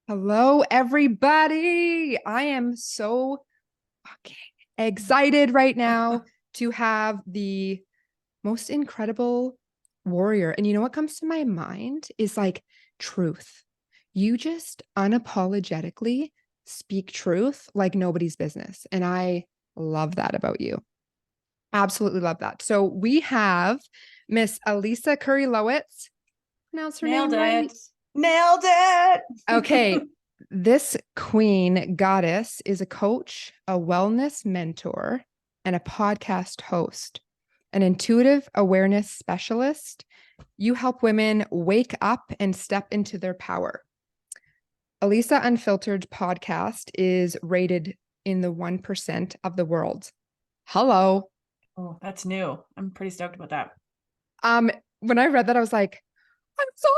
Hello, everybody. I am so fucking excited right now to have the most incredible warrior. And you know what comes to my mind is like truth. You just unapologetically speak truth like nobody's business. And I love that about you. Absolutely love that. So we have Miss Elisa Kurylowicz. Pronounce her Nailed name right. it. Nailed it. Okay. This queen goddess is a coach, a wellness mentor, and a podcast host, an intuitive awareness specialist. You help women wake up and step into their power. Elisa Unfiltered podcast is rated in the 1% of the world. Hello. Oh, that's new. I'm pretty stoked about that. When I read that, I was like, I'm so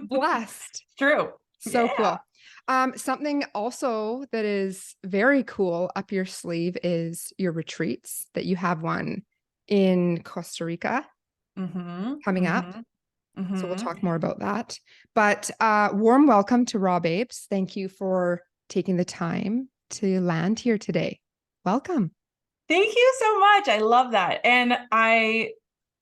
blessed. True. So Yeah. cool. Something also that is very cool up your sleeve is your retreats that you have one in Costa Rica Mm-hmm. coming up. Mm-hmm. So we'll Mm-hmm. talk more about that. But warm welcome to Raw Babes. Thank you for taking the time to land here today. Welcome. Thank you so much. I love that. And I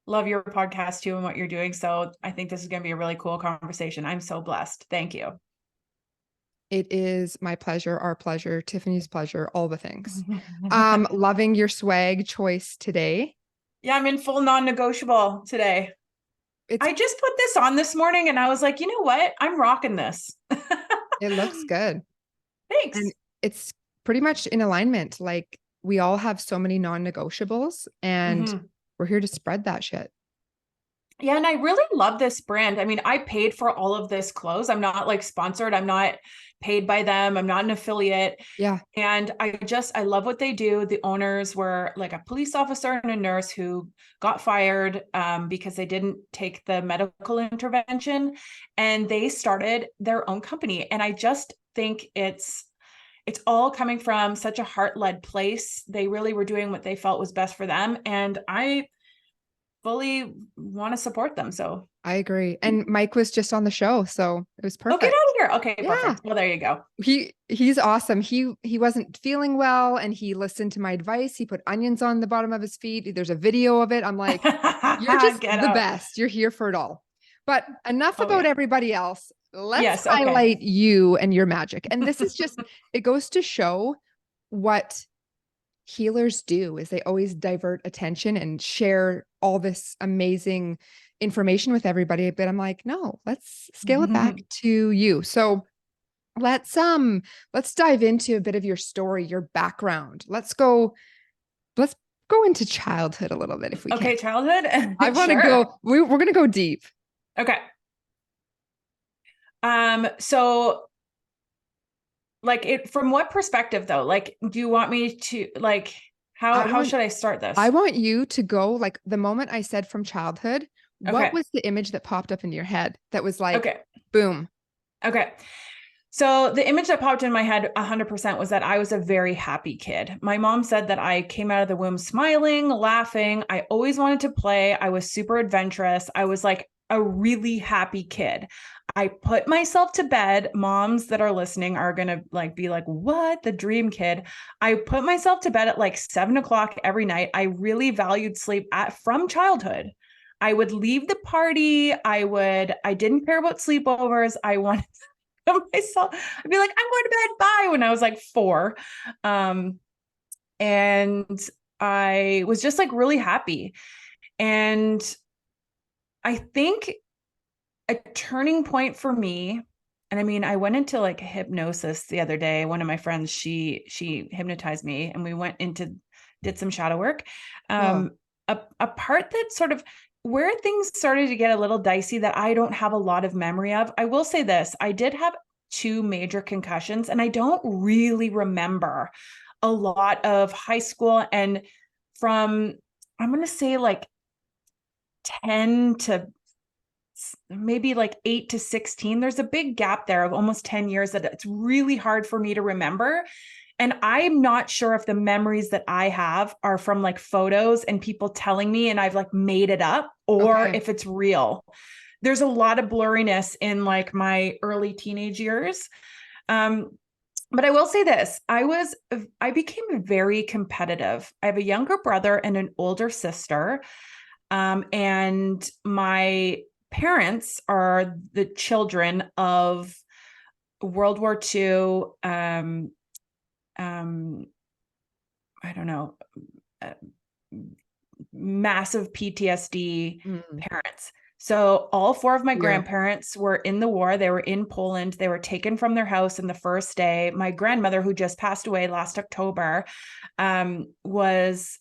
love your podcast too and what you're doing. So I think this is going to be a really cool conversation. I'm so blessed. Thank you. It is my pleasure, our pleasure, Tiffany's pleasure, all the things. Loving your swag choice today. Yeah, I'm in full non-negotiable today. It's I just put this on this morning and I was like, you know what? I'm rocking this. it looks good. And Thanks. it's pretty much in alignment. Like we all have so many non-negotiables and Mm-hmm. we're here to spread that shit. Yeah, and I really love this brand. I mean, I paid for all of this clothes. I'm not like sponsored. I'm not paid by them. I'm not an affiliate. Yeah. And I love what they do. The owners were like a police officer and a nurse who got fired because they didn't take the medical intervention, and they started their own company. And I just think it's all coming from such a heart-led place. They really were doing what they felt was best for them. And I fully want to support them. So I agree. And Mike was just on the show, so it was oh, get perfect. out of here. Okay, Yeah. perfect. Well, there you go. He's awesome. He wasn't feeling well and he listened to my advice. He put onions on the bottom of his feet. There's a video of it. I'm like, you're just Get the out. best. You're here for it all. But enough Oh about yeah. everybody else. Let's Yes. Okay. highlight you and your magic. And this is just, it goes to show what healers do is they always divert attention and share all this amazing information with everybody. But I'm like, no, let's scale it back to you. So let's dive into a bit of your story, your background. Let's go into childhood a little bit if we can. Okay, childhood. I want to Sure. go, we're going to go deep. Okay. So like it from what perspective though? Like, do you want me to like I how want should I start I this? want you to go like the moment I said from childhood, what Okay. was the image that popped up in your head that was like, Okay. boom. Okay. So the image that popped in my head 100% was that I was a very happy kid. My mom said that I came out of the womb smiling, laughing. I always wanted to play. I was super adventurous. I was like a really happy kid. I put myself to bed. Moms that are listening are going to like be like, what? The dream kid. I put myself to bed at like 7 o'clock every night. I really valued sleep from childhood. I would leave the party. I didn't care about sleepovers. I wanted myself. I'd be like, I'm going to bed. Bye. When I was like 4. And I was just like really happy. And I think a turning point for me, and I mean, I went into like hypnosis the other day. One of my friends, she hypnotized me and we went into did some shadow work. Cool. A part that sort of where things started to get a little dicey that I don't have a lot of memory of. I will say this, I did have 2 major concussions and I don't really remember a lot of high school, and from I'm going to say like 10 to maybe like 8 to 16, there's a big gap there of almost 10 years that it's really hard for me to remember. And I'm not sure if the memories that I have are from like photos and people telling me and I've like made it up, or Okay. if it's real. there's a lot of blurriness in like my early teenage years. But I will say this, I became very competitive. I have a younger brother and an older sister. And my parents are the children of World War II, I don't know, uh, massive PTSD parents. So all four of my grandparents were in the war. They were in Poland. They were taken from their house in the first day. My grandmother, who just passed away last October,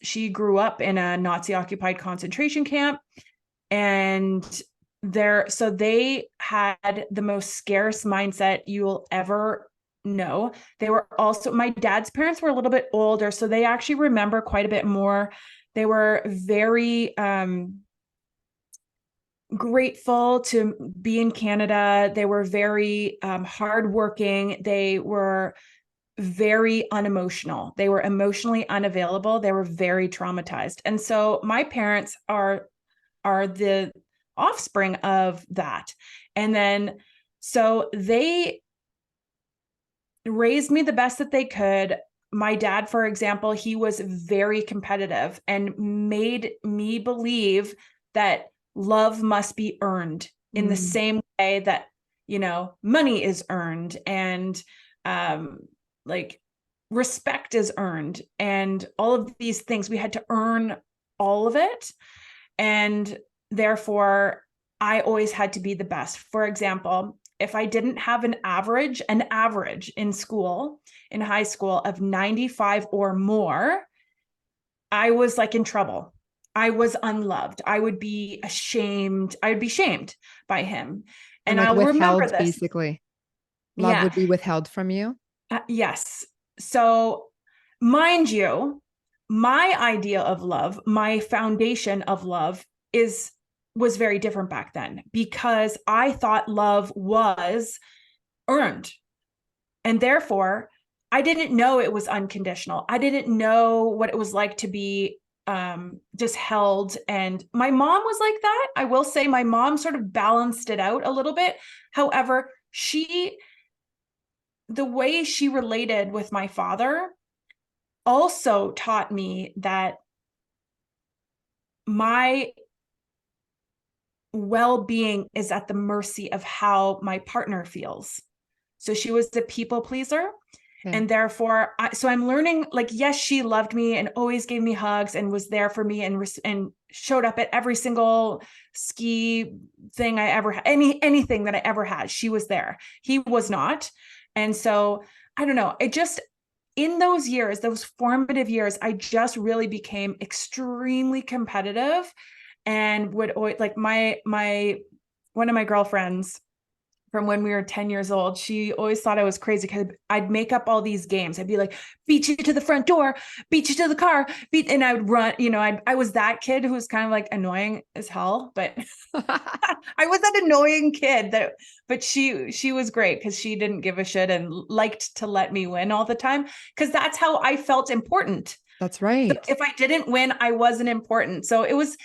she grew up in a Nazi occupied concentration camp. And so they had the most scarce mindset you'll ever know. They were also, my dad's parents were a little bit older, so they actually remember quite a bit more. They were very grateful to be in Canada. They were very hardworking. They were very unemotional. They were emotionally unavailable. They were very traumatized. And so my parents are the offspring of that. And then, so they raised me the best that they could. My dad, for example, he was very competitive and made me believe that love must be earned in the same way that, money is earned, and like respect is earned, and all of these things. We had to earn all of it. And therefore, I always had to be the best. For example, if I didn't have an average in school, in high school, of 95 or more, I was like in trouble. I was unloved. I would be ashamed. I would be shamed by him. And like I'll remember this. Basically. Love would be withheld from you. Yes. So mind you, my idea of love, my foundation of love was very different back then, because I thought love was earned. And therefore, I didn't know it was unconditional. I didn't know what it was like to be just held. And my mom was like that. I will say my mom sort of balanced it out a little bit. However, the way she related with my father also taught me that my well-being is at the mercy of how my partner feels. So she was a people pleaser. Okay. And therefore, so I'm learning, like, yes, she loved me and always gave me hugs and was there for me and showed up at every single ski thing I ever had, anything that I ever had. She was there. He was not. And so, I don't know, in those years, those formative years, I just really became extremely competitive, and would always, like, one of my girlfriends from when we were 10 years old, she always thought I was crazy because I'd make up all these games. I'd be like, beat you to the front door, beat you to the car, and I would run, I was that kid who was kind of like annoying as hell, but I was that annoying kid but she was great because she didn't give a shit and liked to let me win all the time, because that's how I felt important. That's right. So if I didn't win, I wasn't important. So it was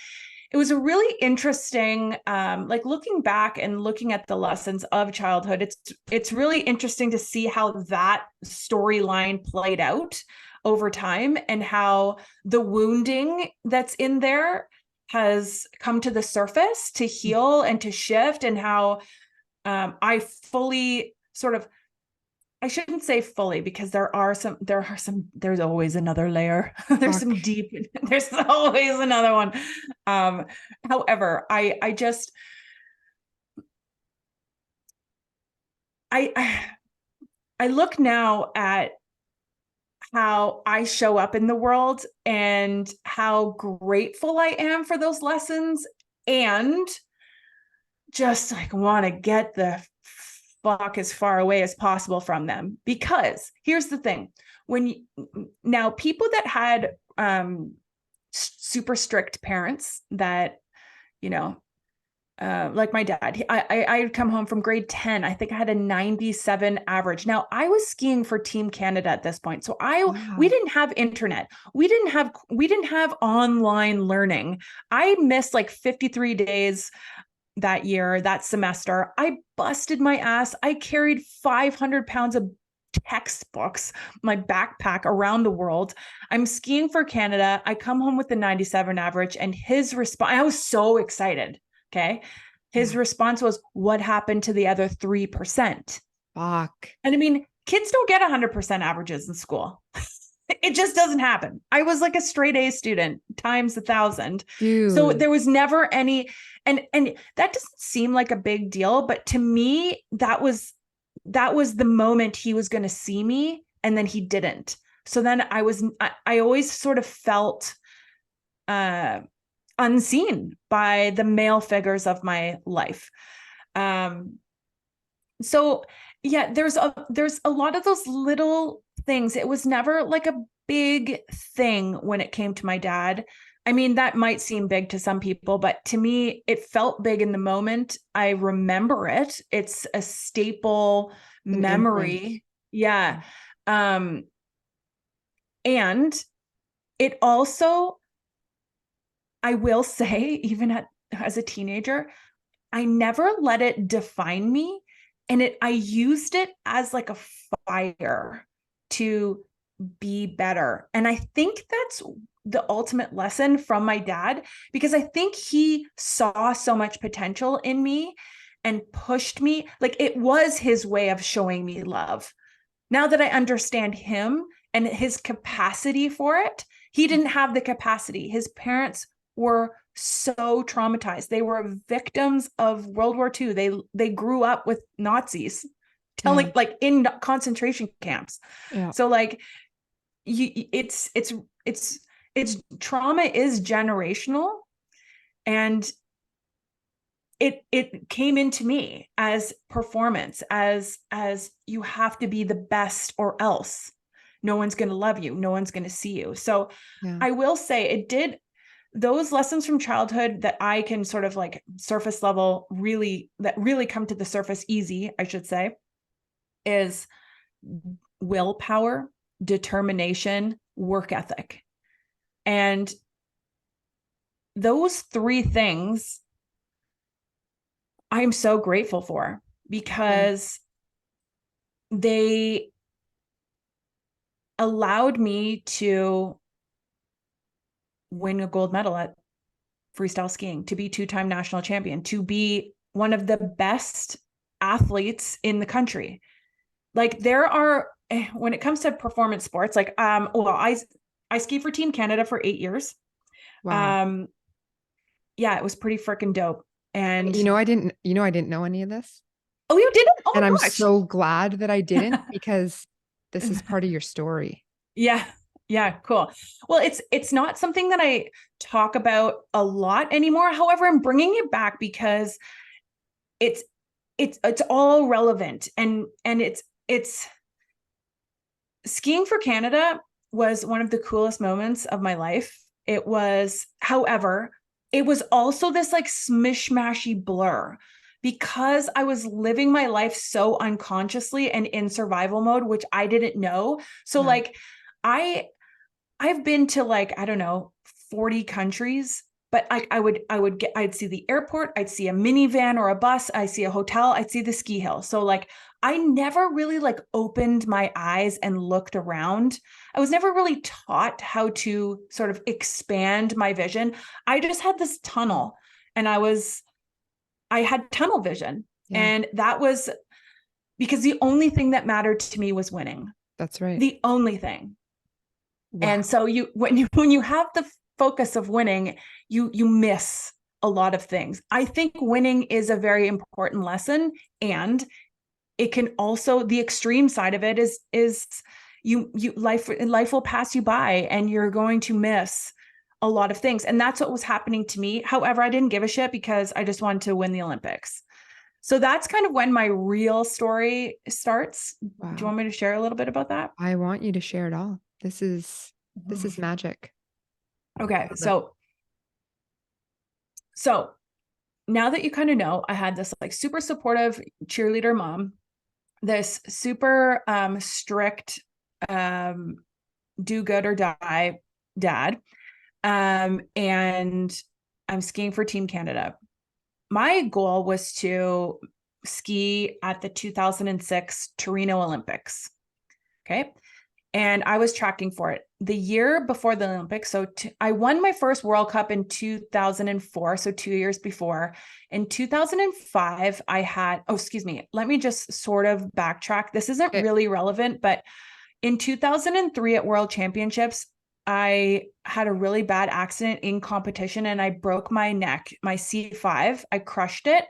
a really interesting, like, looking back and looking at the lessons of childhood, it's really interesting to see how that storyline played out over time, and how the wounding that's in there has come to the surface to heal and to shift, and how I fully sort of, I shouldn't say fully, because there's always another layer. There's always another one. However, I look now at how I show up in the world and how grateful I am for those lessons, and just like want to get the fuck as far away as possible from them. Because here's the thing, now people that had super strict parents that, like my dad, I'd come home from grade 10. I think I had a 97 average. Now, I was skiing for Team Canada at this point. So we didn't have internet. We didn't have online learning. I missed like 53 days that year, that semester. I busted my ass. I carried 500 pounds of textbooks, my backpack around the world. I'm skiing for Canada. I come home with the 97 average, and his response, I was so excited. Okay. His response was, what happened to the other 3%? Fuck. And I mean, kids don't get 100% averages in school. It just doesn't happen. I was like a straight A student times 1,000. Dude. So there was never any, and that doesn't seem like a big deal, but to me, that was the moment he was going to see me, and then he didn't. So then I always sort of felt unseen by the male figures of my life. So yeah, there's a lot of those little things. It was never like a big thing when it came to my dad. I mean, that might seem big to some people, but to me, it felt big in the moment. I remember it. It's a staple memory. Yeah. And it also, I will say, even as a teenager, I never let it define me. And I used it as like a fire to be better. And I think that's the ultimate lesson from my dad, because I think he saw so much potential in me and pushed me. Like, it was his way of showing me love. Now that I understand him and his capacity for it, he didn't have the capacity. His parents were so traumatized. They were victims of World War II. They grew up with Nazis telling, like, in concentration camps. Yeah. So like, it's trauma is generational, and it came into me as performance, as you have to be the best or else no one's going to love you, no one's going to see you. So I will say it did. Those lessons from childhood that I can sort of like surface level that really come to the surface easy, I should say, is willpower, determination, work ethic. And those three things I'm so grateful for, because they allowed me to win a gold medal at freestyle skiing, to be 2-time national champion, to be one of the best athletes in the country. Like, there are, when it comes to performance sports, like, I ski for Team Canada for 8 years. Wow. Yeah, it was pretty freaking dope. And I didn't know any of this. Oh, you didn't? Oh, and I'm gosh. so glad that I didn't, because this is part of your story. Yeah. Yeah. Cool. Well, it's not something that I talk about a lot anymore. However, I'm bringing it back because it's all relevant, and it's skiing for Canada was one of the coolest moments of my life. It was, however, it was also this like smishmashy blur, because I was living my life so unconsciously and in survival mode, which I didn't know. So like, I've been to, like, I don't know, 40 countries, but I'd see the airport, I'd see a minivan or a bus, I'd see a hotel, I'd see the ski hill. So like, I never really like opened my eyes and looked around. I was never really taught how to sort of expand my vision. I just had this tunnel, and I had tunnel vision. And that was because the only thing that mattered to me was winning. That's right. The only thing. Wow. And so when you have the focus of winning, you miss a lot of things. I think winning is a very important lesson, and it can also, the extreme side of it is life will pass you by, and you're going to miss a lot of things. And that's what was happening to me. However, I didn't give a shit, because I just wanted to win the Olympics. So that's kind of when my real story starts. Wow. Do you want me to share a little bit about that? I want you to share it all. This is magic. Okay. So now that you kind of know, I had this like super supportive cheerleader mom, this super strict do good or die dad, and I'm skiing for Team Canada. my goal was to ski at the 2006 Torino Olympics. Okay. And I was tracking for it the year before the Olympics. So I won my first World Cup in 2004. So 2 years before. In 2005, I had, let me just sort of backtrack. This isn't really relevant, but in 2003 at World Championships, I had a really bad accident in competition and I broke my neck, my C5. I crushed it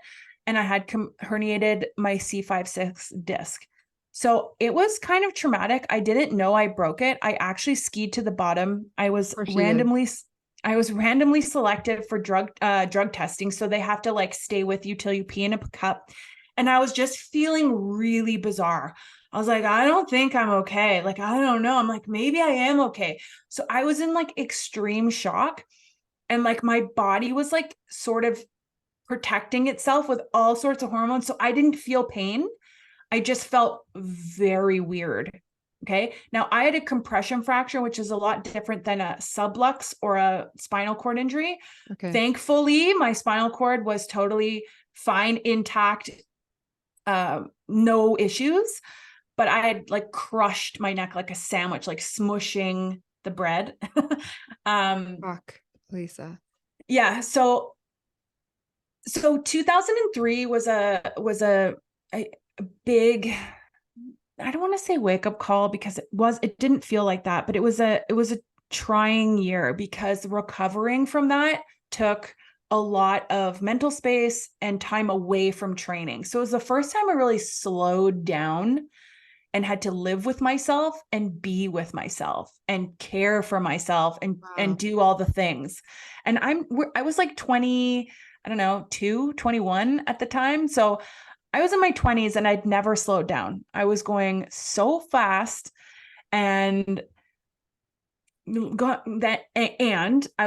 and I had herniated my C5-6 disc. So it was kind of traumatic. I didn't know I broke it. I actually skied to the bottom. I was randomly selected for drug testing. So they have to like stay with you till you pee in a cup. And I was just feeling really bizarre. I was like, I don't think I'm okay. Like, I don't know. I'm like, maybe I am okay. So I was in like extreme shock. And like my body was like sort of protecting itself with all sorts of hormones. So I didn't feel pain. I just felt very weird. Okay. Now I had a compression fracture, which is a lot different than a sublux or a spinal cord injury. Okay. Thankfully, my spinal cord was totally fine, intact, no issues. But I had like crushed my neck like a sandwich, like smushing the bread. Fuck, Lisa. Yeah. So 2003 was a big, I don't want to say wake up call because it didn't feel like that, but it was a trying year because recovering from that took a lot of mental space and time away from training. So it was the first time I really slowed down and had to live with myself and be with myself and care for myself and do all the things. And I was like 20, I don't know, 21 at the time. So I was in my 20s and I'd never slowed down. I was going so fast and I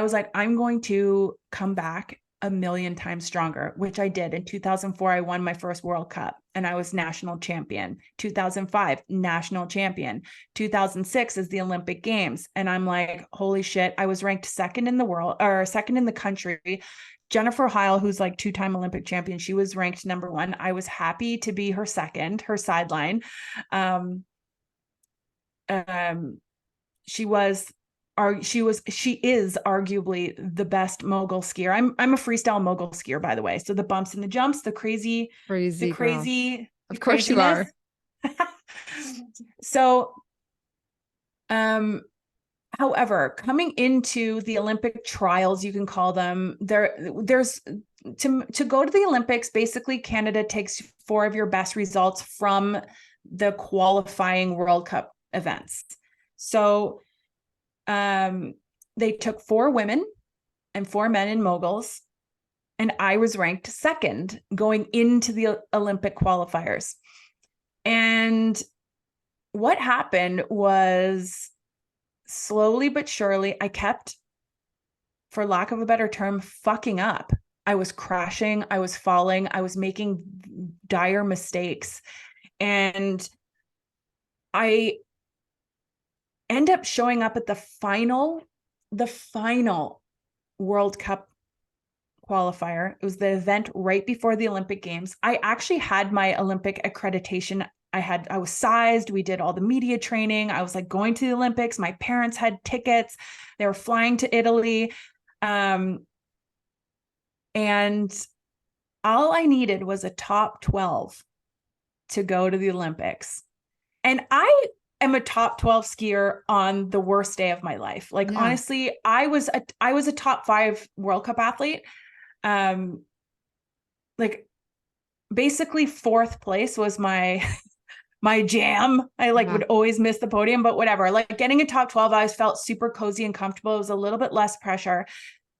was like, I'm going to come back a million times stronger, which I did. In 2004, I won my first World Cup and I was national champion. 2005, national champion. 2006 is the Olympic Games. And I'm like, holy shit, I was ranked second in the world or second in the country. Jennifer Heil, who's like 2-time Olympic champion, she was ranked number 1. I was happy to be her second, her sideline. She is arguably the best mogul skier. I'm a freestyle mogul skier, by the way. So the bumps and the jumps, the crazy, of course you are. So, however, coming into the Olympic trials, you can call them, there's to go to the Olympics, basically Canada takes 4 of your best results from the qualifying World Cup events. So they took 4 women and 4 men in moguls, and I was ranked second going into the Olympic qualifiers. And what happened was, slowly but surely, I kept, for lack of a better term, fucking up. I was crashing, I was falling, I was making dire mistakes. And I end up showing up at the final World Cup qualifier. It was the event right before the Olympic Games. I actually had my Olympic accreditation. I was sized. We did all the media training. I was like going to the Olympics. My parents had tickets. They were flying to Italy. And all I needed was a top 12 to go to the Olympics. And I am a top 12 skier on the worst day of my life. Like, honestly, I was a top 5 World Cup athlete. Like basically 4th place was my jam. I would always miss the podium, but whatever. Like getting a top 12, I always felt super cozy and comfortable. It was a little bit less pressure.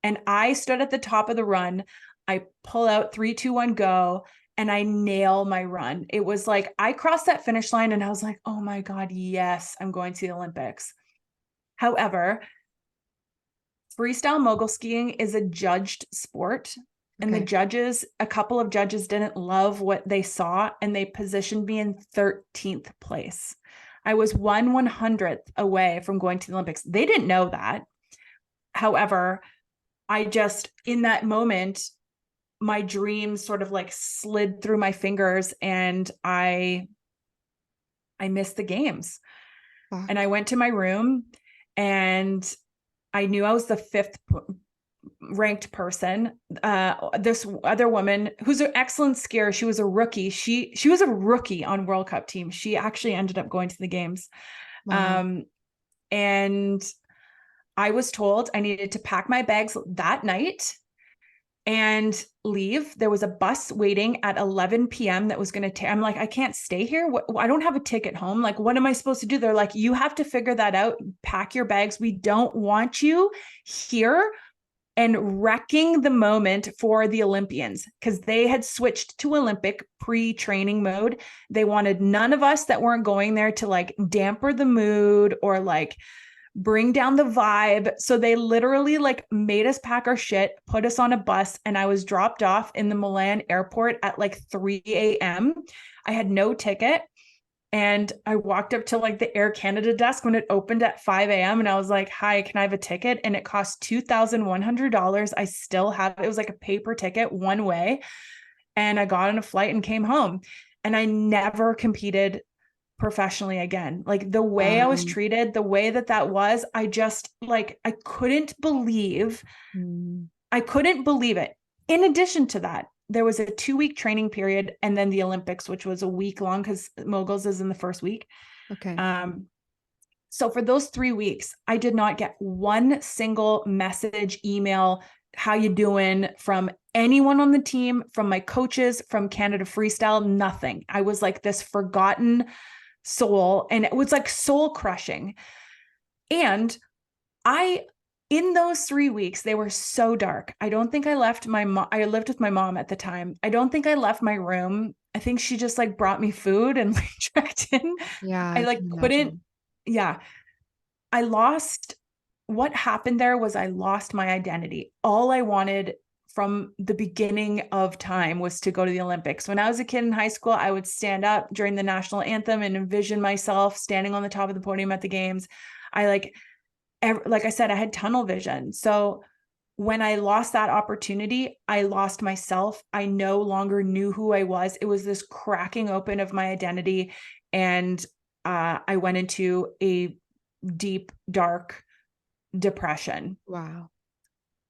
And I stood at the top of the run. I pull out 3, 2, 1, go. And I nail my run. It was like, I crossed that finish line and I was like, oh my God, yes, I'm going to the Olympics. However, freestyle mogul skiing is a judged sport. And a couple of judges didn't love what they saw and they positioned me in 13th place. I was 1/100th away from going to the Olympics. They didn't know that. However, I just, in that moment, my dreams sort of like slid through my fingers, and I missed the games. Fuck. And I went to my room, and I knew I was the fifth ranked person. This other woman who's an excellent skier, she was a rookie. She was a rookie on World Cup team. She actually ended up going to the games. Wow. And I was told I needed to pack my bags that night and leave. There was a bus waiting at 11 p.m. that was going to take, I'm like, I can't stay here. I don't have a ticket home. Like, what am I supposed to do? They're like, you have to figure that out. Pack your bags. We don't want you here and wrecking the moment for the Olympians, because they had switched to Olympic pre-training mode. They wanted none of us that weren't going there to like damper the mood or like bring down the vibe. So they literally like made us pack our shit, put us on a bus, and I was dropped off in the Milan airport at like 3 a.m. I had no ticket. And I walked up to like the Air Canada desk when it opened at 5 a.m. And I was like, hi, can I have a ticket? And it cost $2,100. I still have it. It was like a paper ticket one way. And I got on a flight and came home. And I never competed professionally again. Like the way I was treated, the way that was, I just like, I couldn't believe it. In addition to that, there was a 2-week training period and then the Olympics, which was a week long because moguls is in the first week. Okay. So for those 3 weeks, I did not get one single message, email, how you doing from anyone on the team, from my coaches, from Canada Freestyle, nothing. I was like this forgotten soul, and it was like soul crushing. And in those 3 weeks, they were so dark. I don't think I left my mom. I lived with my mom at the time. I don't think I left my room. I think she just like brought me food and like checked in. Yeah. I like couldn't. Yeah. What happened there was I lost my identity. All I wanted from the beginning of time was to go to the Olympics. When I was a kid in high school, I would stand up during the national anthem and envision myself standing on the top of the podium at the games. Like I said, I had tunnel vision. So when I lost that opportunity, I lost myself. I no longer knew who I was. It was this cracking open of my identity. And I went into a deep, dark depression. Wow.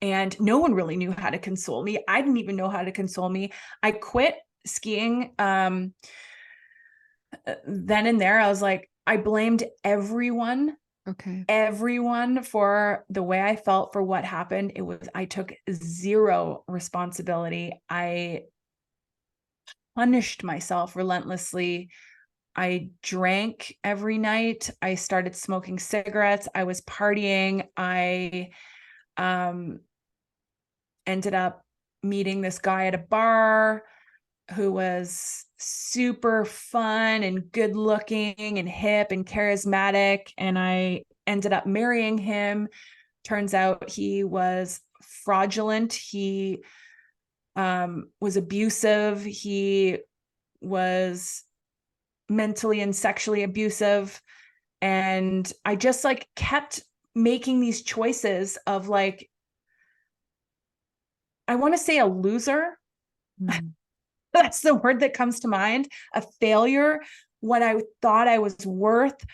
And no one really knew how to console me. I didn't even know how to console me. I quit skiing. Then and there, I was like, I blamed everyone. Okay. Everyone for the way I felt, for what happened. I took zero responsibility. I punished myself relentlessly. I drank every night. I started smoking cigarettes. I was partying. I ended up meeting this guy at a bar who was super fun and good looking and hip and charismatic. And I ended up marrying him. Turns out he was fraudulent. He was abusive. He was mentally and sexually abusive. And I just like kept making these choices of like, I want to say a loser. That's the word that comes to mind. A failure, what I thought I was worth.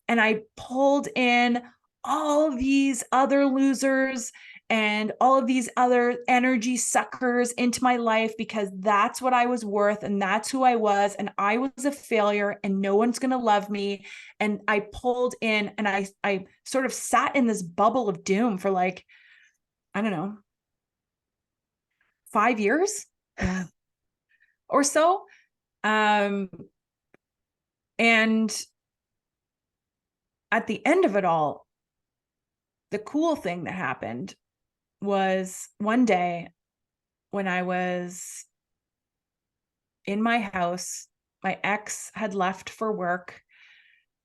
And I pulled in all these other losers and all of these other energy suckers into my life because that's what I was worth and that's who I was. And I was a failure and no one's going to love me. And I pulled in and I sort of sat in this bubble of doom for like, I don't know, 5 years. Yeah. Or so. And at the end of it all, the cool thing that happened was one day when I was in my house, my ex had left for work.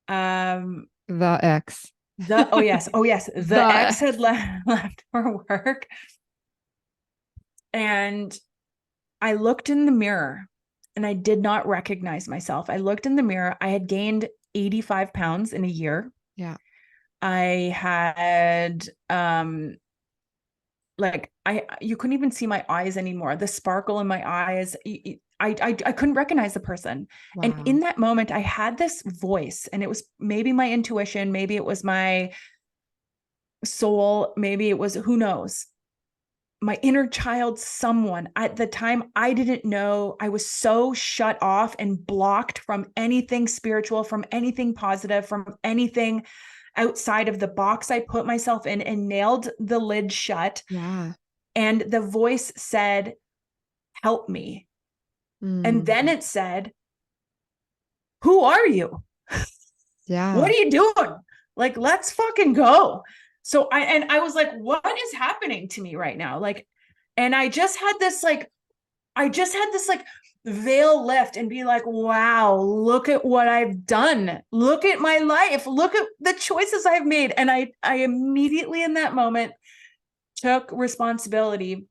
The ex. The ex had left for work. And I looked in the mirror and I did not recognize myself. I looked in the mirror. I had gained 85 pounds in a year. Yeah. I had like you couldn't even see my eyes anymore. The sparkle in my eyes. I couldn't recognize the person. And Wow. in that moment, I had this voice, and it was maybe my intuition, maybe it was my soul, maybe it was, who knows, my inner child, someone. At the time, I didn't know. I was so shut off and blocked from anything spiritual, from anything positive, from anything outside of the box I put myself in, and nailed the lid shut. Yeah. And the voice said, help me. And Mm. then it said, who are you? What Yeah. are you doing? Like, let's fucking go. So I was like, what is happening to me right now? Like, and I just had this like veil lift and be like, wow, look at what I've done. Look at my life. Look at the choices I've made. And I immediately in that moment took responsibility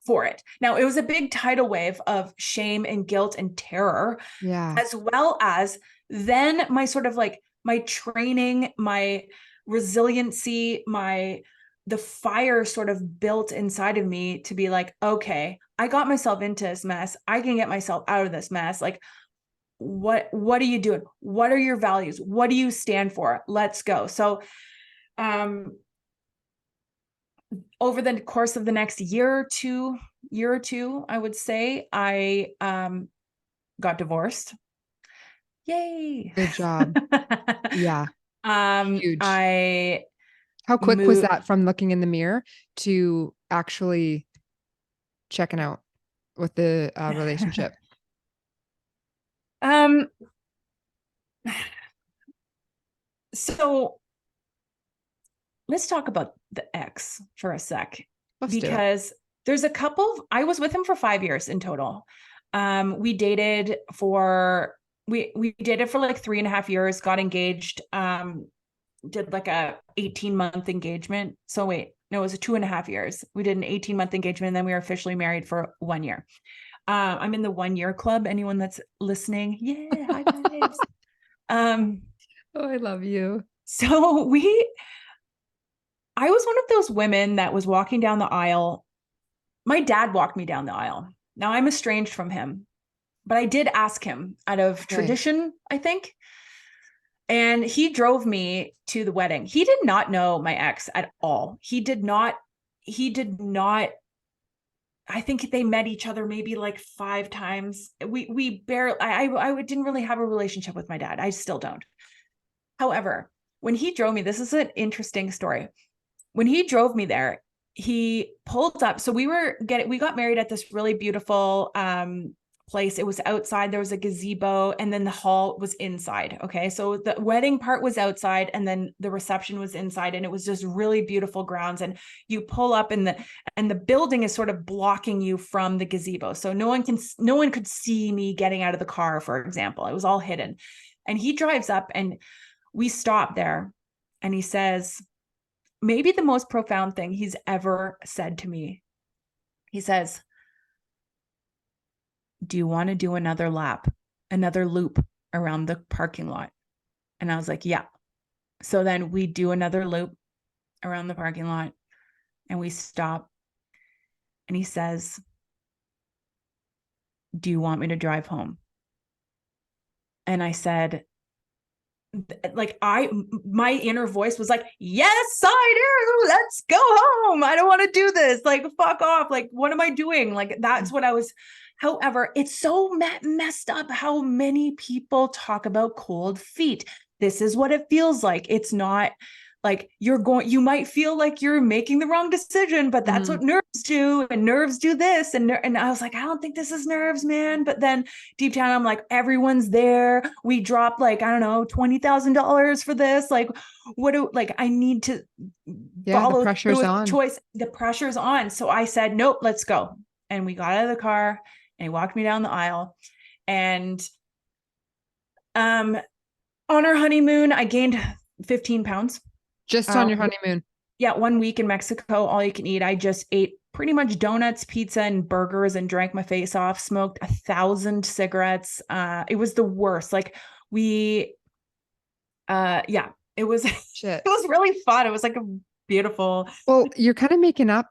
for it. Now, it was a big tidal wave of shame and guilt and terror, Yeah. as well as then my sort of like my training, my resiliency, the fire sort of built inside of me to be like, okay, I got myself into this mess. I can get myself out of this mess. Like, what are you doing? What are your values? What do you stand for? Let's go. So, over the course of the next year or two, I would say I got divorced. Yay. Good job. Yeah. Huge. I How quick was moved. that from looking in the mirror to actually checking out with the relationship? um, so let's talk about the ex for a sec, Let's do it. because there's a couple, I was with him for 5 years in total. We dated for, we dated for like 3.5 years, got engaged, did like a 18-month engagement. So wait, no, it was a 2.5 years. We did an 18-month engagement, and then we were officially married for 1 year. I'm in the 1 year club. Anyone that's listening, yeah, high fives. Oh, I love you. So I was one of those women that was walking down the aisle. My dad walked me down the aisle. Now I'm estranged from him, but I did ask him out of Okay. tradition, I think. And he drove me to the wedding. He did not know my ex at all. He did not. I think they met each other maybe like 5 times. We barely, I didn't really have a relationship with my dad. I still don't. However, when he drove me, this is an interesting story. When he drove me there, he pulled up. So we got married at this really beautiful place. It was outside. There was a gazebo, and then the hall was inside. Okay. So the wedding part was outside, and then the reception was inside, and it was just really beautiful grounds. And you pull up, and the building is sort of blocking you from the gazebo. So no one could see me getting out of the car, for example. It was all hidden. And he drives up, and we stop there, and he says, maybe the most profound thing he's ever said to me. He says, do you want to do another loop around the parking lot? And I was like, yeah. So then we do another loop around the parking lot, and we stop. And he says, do you want me to drive home? And I said, like, my inner voice was like, yes, I do. Let's go home. I don't want to do this. Like, fuck off. Like, what am I doing? Like, that's what I was. However, it's so messed up how many people talk about cold feet. This is what it feels like. It's not like you might feel like you're making the wrong decision, but that's what nerves do. And nerves do this. And I was like, I don't think this is nerves, man. But then deep down, I'm like, everyone's there. We dropped like, I don't know, $20,000 for this. Like, I need to follow The pressure's through with on. choice. The pressure's on. So I said, nope, let's go. And we got out of the car, and he walked me down the aisle. And on our honeymoon, I gained 15 pounds. Just on your honeymoon. Yeah, 1 week in Mexico, all you can eat. I just ate pretty much donuts, pizza, and burgers, and drank my face off, smoked 1,000 cigarettes. It was the worst. Like it was Shit. it was really fun. It was like Beautiful. Well, you're kind of making up,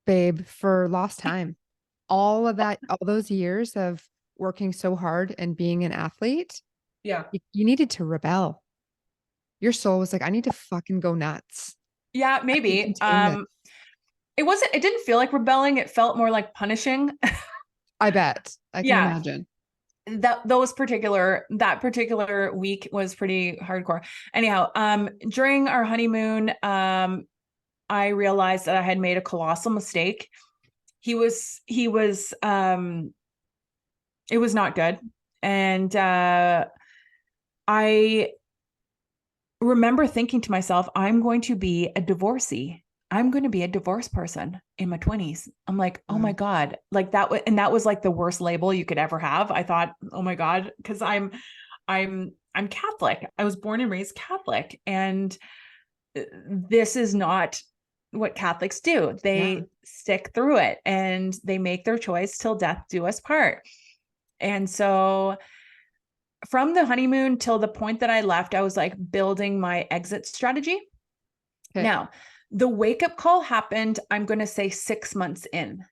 babe, for lost time. All of that, all those years of working so hard and being an athlete, Yeah. you needed to rebel. Your soul was like, I need to fucking go nuts. Yeah, I can maybe. contain this. It didn't feel like rebelling. It felt more like punishing. I bet. I can Yeah. imagine. That particular week was pretty hardcore. Anyhow, during our honeymoon, I realized that I had made a colossal mistake. He was it was not good. And I remember thinking to myself, I'm going to be a divorcee. I'm going to be a divorced person in my 20s. I'm like, oh my God, like and that was like the worst label you could ever have. I thought, oh my God, because I'm Catholic. I was born and raised Catholic, and this is not what Catholics do. They stick through it and they make their choice till death do us part. And so from the honeymoon till the point that I left, I was like building my exit strategy. Okay. Now, the wake up call happened, I'm going to say 6 months in.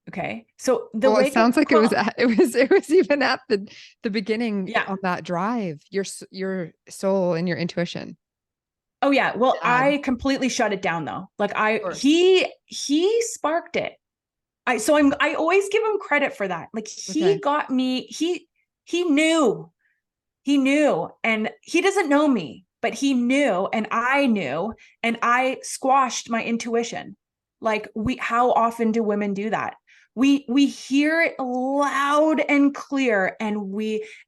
Okay. So the Well, it wake up sounds like call, it was even at the beginning yeah. of that drive, your soul and your intuition. Oh yeah. Well, Dad, I completely shut it down though. Like of course. he sparked it. I always give him credit for that. Like he Okay. got me, he knew. He knew, and he doesn't know me, but he knew, and I squashed my intuition. Like how often do women do that? We hear it loud and clear, and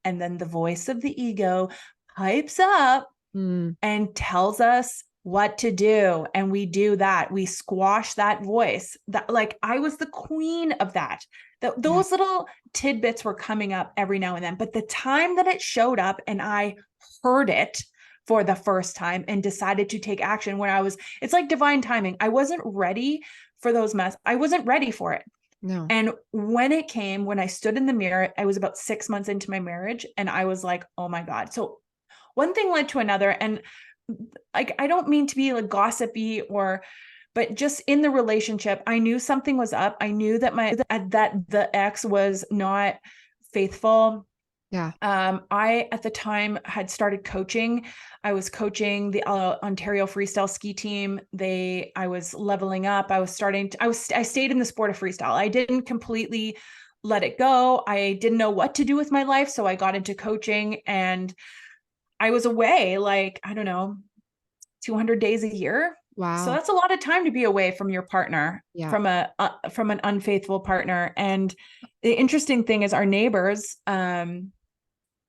then the voice of the ego pipes up and tells us what to do, and we do that. We squash that voice. That, like, I was the queen of that. Those little tidbits were coming up every now and then, but the time that it showed up and I heard it for the first time and decided to take action, it's like divine timing. I wasn't ready for I wasn't ready for it. No. And when it came, when I stood in the mirror, I was about 6 months into my marriage, and I was like, oh my God. So one thing led to another. And like, I don't mean to be like gossipy but just in the relationship, I knew something was up. I knew that the ex was not faithful. Yeah. I, at the time, had started coaching. I was coaching the Ontario freestyle ski team. I was leveling up. I stayed in the sport of freestyle. I didn't completely let it go. I didn't know what to do with my life. So I got into coaching, and I was away, like, I don't know, 200 days a year. So Wow. that's a lot of time to be away from your partner, Yeah. from an unfaithful partner. And the interesting thing is, our neighbors, it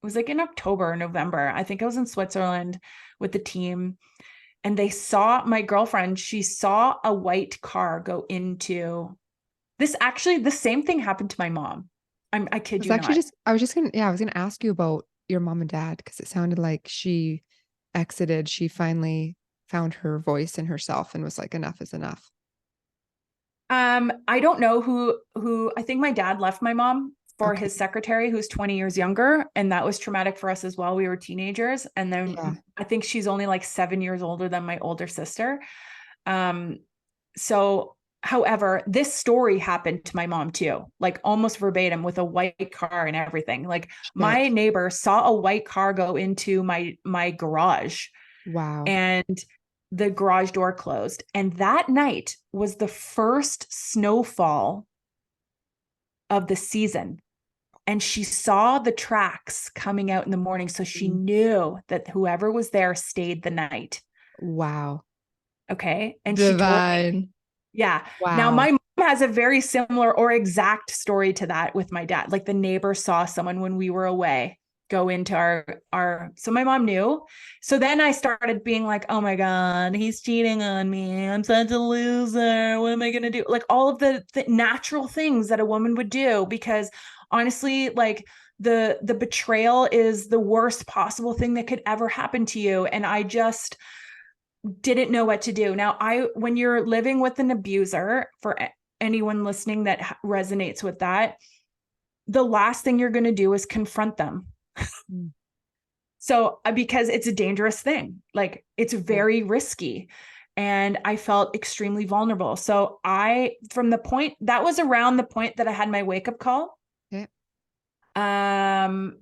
was like in October, November, I think I was in Switzerland with the team, and they saw my girlfriend. She saw a white car go into this. Actually, the same thing happened to my mom. I kid It's you actually not. just I was gonna ask you about your mom and dad because it sounded like she exited. She finally found her voice in herself and was like, enough is enough. I don't know who. I think my dad left my mom for Okay. his secretary, who's 20 years younger, and that was traumatic for us as well. We were teenagers, and Yeah. then I think she's only like 7 years older than my older sister. Um, so, however, this story happened to my mom too, like almost verbatim, with a white car and everything. Like, my Shit. neighbor saw a white car go into my garage, Wow. and the garage door closed. And that night was the first snowfall of the season. And she saw the tracks coming out in the morning. So she knew that whoever was there stayed the night. Wow. Okay. And she told me, Divine. yeah. Now, Wow. my mom has a very similar or exact story to that with my dad. Like, the neighbor saw someone when we were away go into our so my mom knew. So then I started being like, oh my God, he's cheating on me. I'm such a loser. What am I gonna do? Like, all of the natural things that a woman would do, because honestly, like, the betrayal is the worst possible thing that could ever happen to you. And I just didn't know what to do. Now, when you're living with an abuser, for anyone listening that resonates with that, the last thing you're going to do is confront them. So, because it's a dangerous thing, like, it's very risky. and I felt extremely vulnerable. So that was around the point that I had my wake up call. Okay. And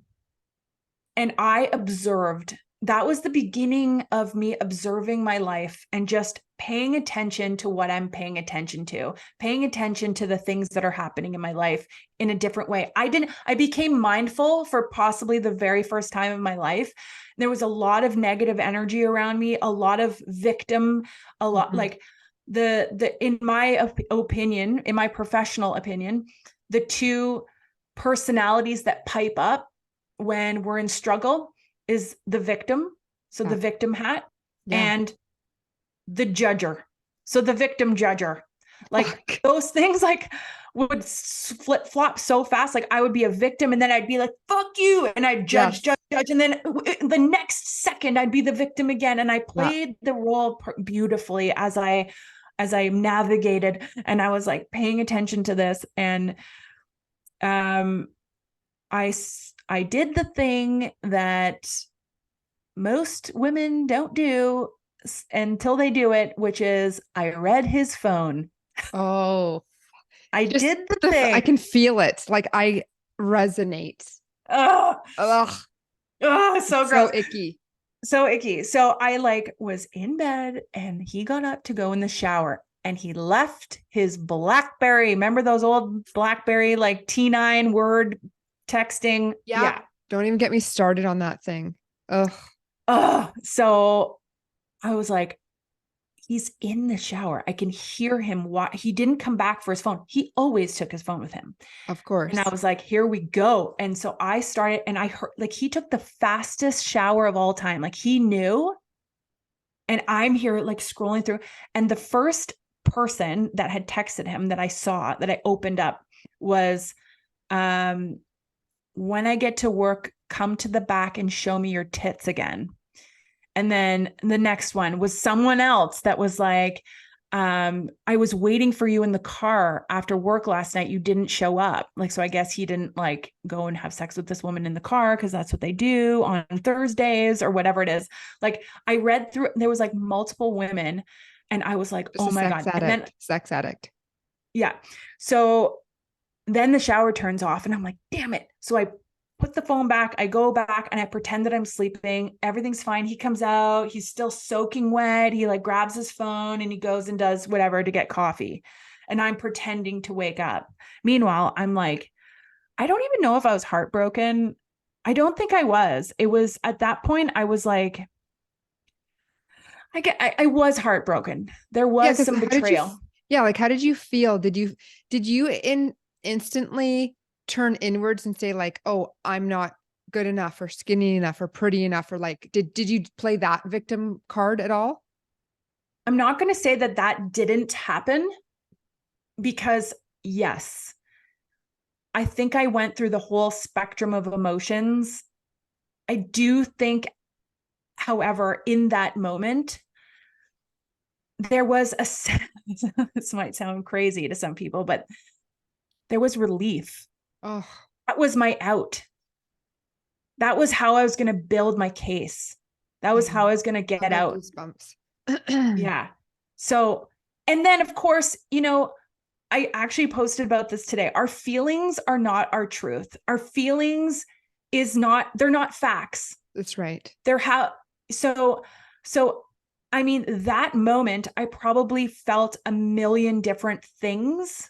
I observed. That was the beginning of me observing my life and just paying attention to what I'm paying attention to, paying attention to the things that are happening in my life in a different way. I became mindful for possibly the very first time in my life. There was a lot of negative energy around me, a lot of victim, a lot like in my opinion, in my professional opinion, the two personalities that pipe up when we're in struggle is the victim. So the victim hat and the judger. So the victim judger, like those things like would flip flop so fast. Like I would be a victim and then I'd be like, fuck you. And I'd judge. And then the next second I'd be the victim again. And I played the role beautifully as I navigated, and I was like paying attention to this. And, I did the thing that most women don't do until they do it, which is I read his phone. Oh, I did the thing. I can feel it. Like I resonate. Oh, so gross. So icky. So icky. So I like was in bed and he got up to go in the shower and he left his BlackBerry. Remember those old BlackBerry, like T9 word texting? Yeah. Don't even get me started on that thing. Ugh. So I was like, he's in the shower. I can hear him. He didn't come back for his phone. He always took his phone with him. Of course. And I was like, here we go. And so I started, and I heard, like, he took the fastest shower of all time. Like he knew. And I'm here like scrolling through. And the first person that had texted him that I saw, that I opened up was, when I get to work, come to the back and show me your tits again. And then the next one was someone else that was like, I was waiting for you in the car after work last night. You didn't show up. Like, so I guess he didn't like go and have sex with this woman in the car because that's what they do on Thursdays or whatever it is. Like I read through, there was like multiple women and I was like, oh my God. And then, sex addict. Yeah. So then the shower turns off and I'm like, damn it. So I put the phone back, I go back and I pretend that I'm sleeping. Everything's fine. He comes out, he's still soaking wet. He like grabs his phone and he goes and does whatever to get coffee. And I'm pretending to wake up. Meanwhile, I'm like, I don't even know if I was heartbroken. I don't think I was. It was at that point, I was like, I was heartbroken. There was some betrayal. Like, how did you feel? Did you instantly turn inwards and say like, oh, I'm not good enough or skinny enough or pretty enough? Or like, did you play that victim card at all? I'm not going to say that didn't happen because yes, I think I went through the whole spectrum of emotions. I do think, however, in that moment, there was this might sound crazy to some people, but there was relief. Oh, that was my out. That was how I was going to build my case. That was how I was going to get out. Goosebumps. Yeah. So, and then of course, you know, I actually posted about this today. Our feelings are not our truth. Our feelings they're not facts. That's right. They're so, I mean, that moment, I probably felt a million different things,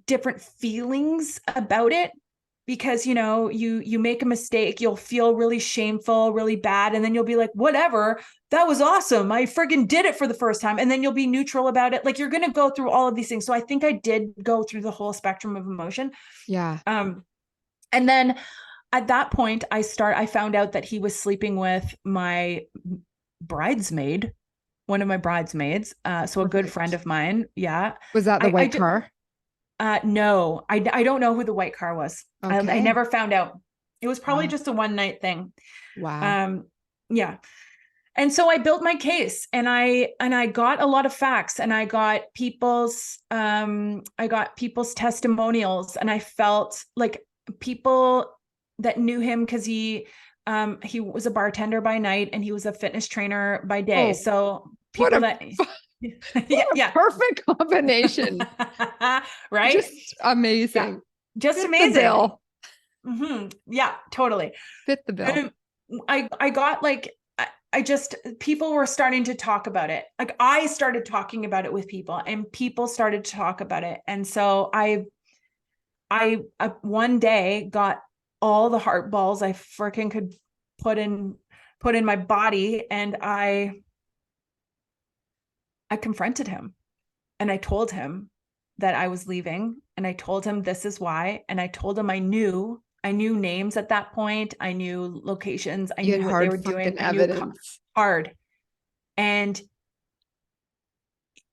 different feelings about it, because, you know, you make a mistake, you'll feel really shameful, really bad. And then you'll be like, whatever, that was awesome. I friggin' did it for the first time. And then you'll be neutral about it. Like you're going to go through all of these things. So I think I did go through the whole spectrum of emotion. Yeah. And then at that point I found out that he was sleeping with my bridesmaid, one of my bridesmaids. So a good friend of mine. Yeah. Was that the white car? No, I don't know who the white car was. Okay. I never found out. It was probably just a one night thing. Wow. Yeah. And so I built my case and I got a lot of facts and I got people's testimonials, and I felt like people that knew him, cause he was a bartender by night and he was a fitness trainer by day. So What people a that, what a yeah. perfect combination. Right? Just Yeah. amazing. Just Fit the amazing. bill. Yeah, totally. Fit the bill. And I got like, I just, people were starting to talk about it. Like I started talking about it with people and people started to talk about it. And so I one day got all the heart balls I freaking could put in my body. And I confronted him and I told him that I was leaving and I told him this is why. And I told him I knew names at that point. I knew locations. I You had knew what they were hard doing. fucking I knew evidence. hard. And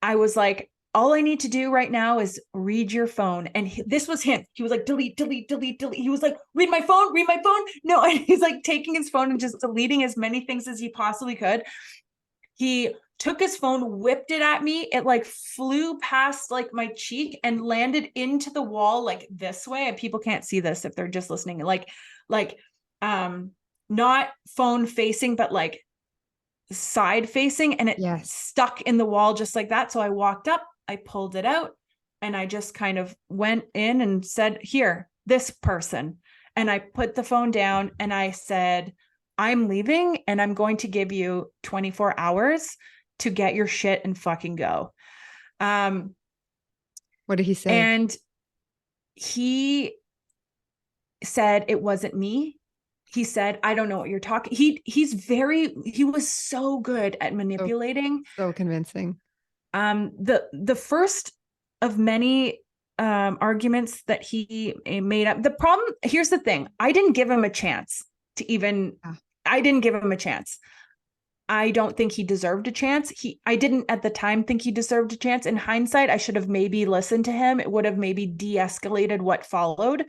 I was like, all I need to do right now is read your phone. And this was him. He was like, delete, delete, delete, delete. He was like, read my phone, read my phone. No, and he's like taking his phone and just deleting as many things as he possibly could. He took his phone, whipped it at me. It like flew past like my cheek and landed into the wall like this way. And people can't see this if they're just listening. Like, not phone facing, but like side facing, and it stuck in the wall just like that. So I walked up, I pulled it out, and I just kind of went in and said, here, this person. And I put the phone down and I said, I'm leaving and I'm going to give you 24 hours to get your shit and fucking go. What did he say? And he said, it wasn't me. He said, I don't know what you're talking. He was so good at manipulating. So convincing. The first of many arguments that he made up. The problem, here's the thing. I didn't give him a chance to even, I didn't give him a chance. I don't think he deserved a chance. I didn't at the time think he deserved a chance. In hindsight, I should have maybe listened to him. It would have maybe de-escalated what followed.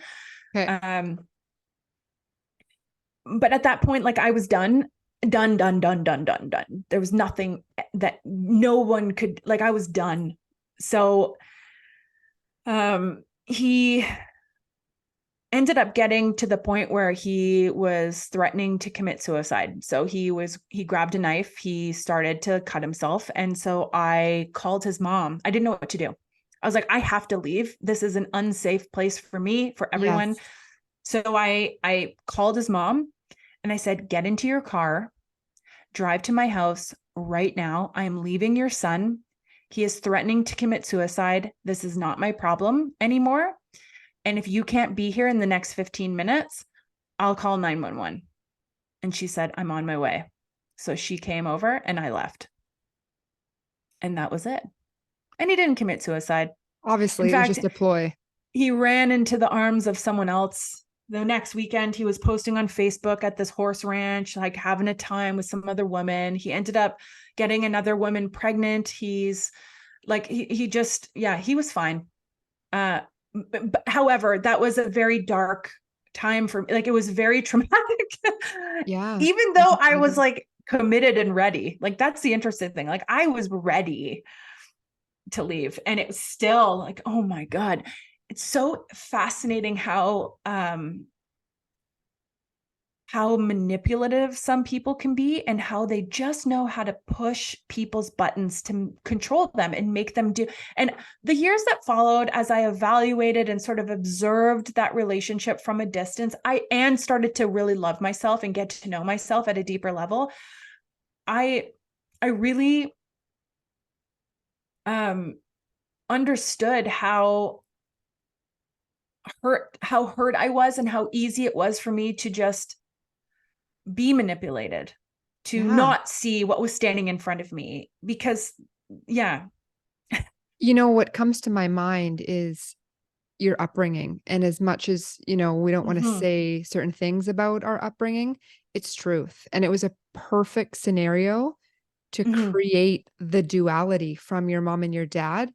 Okay. But at that point, like I was done. There was nothing that no one could, like I was done. So he ended up getting to the point where he was threatening to commit suicide. So he grabbed a knife, he started to cut himself. And so I called his mom. I didn't know what to do. I was like, I have to leave. This is an unsafe place for me, for everyone. Yes. So I called his mom and I said, get into your car, drive to my house right now. I am leaving your son. He is threatening to commit suicide. This is not my problem anymore. And if you can't be here in the next 15 minutes, I'll call 911. And she said, I'm on my way. So she came over and I left. And that was it. And he didn't commit suicide. Obviously, it was just a ploy. He ran into the arms of someone else. The next weekend, he was posting on Facebook at this horse ranch, like having a time with some other woman. He ended up getting another woman pregnant. He's like, he just, yeah, he was fine. But however, that was a very dark time for me. Like it was very traumatic. Yeah. Even though I was like committed and ready. Like that's the interesting thing. Like I was ready to leave. And it was still like, oh my God. It's so fascinating how manipulative some people can be and how they just know how to push people's buttons to control them and make them do. And the years that followed, as I evaluated and sort of observed that relationship from a distance, and started to really love myself and get to know myself at a deeper level. I really understood how hurt I was and how easy it was for me to just be manipulated, to not see what was standing in front of me. Because you know, what comes to my mind is your upbringing. And as much as, you know, we don't want to say certain things about our upbringing, it's truth. And it was a perfect scenario to create the duality from your mom and your dad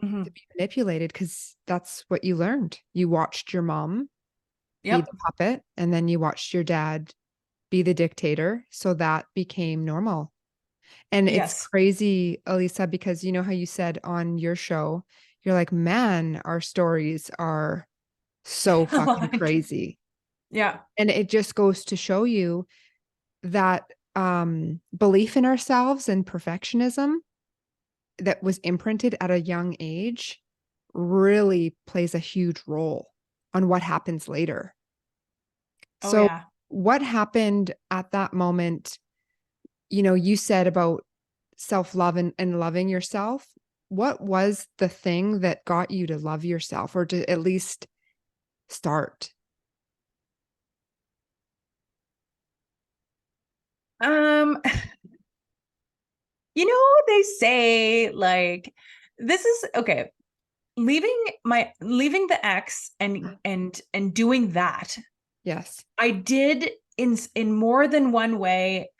to be manipulated, because that's what you learned. You watched your mom be the puppet, and then you watched your dad be the dictator. So that became normal. And it's crazy, Elisa, because you know how you said on your show, you're like, man, our stories are so fucking crazy. Yeah. And it just goes to show you that belief in ourselves and perfectionism that was imprinted at a young age really plays a huge role on what happens later. Oh So, yeah. what happened at that moment? You said about self love and loving yourself. What was the thing that got you to love yourself or to at least start? Um, they say like this is okay. Leaving the ex and doing that. Yes. I did in more than one way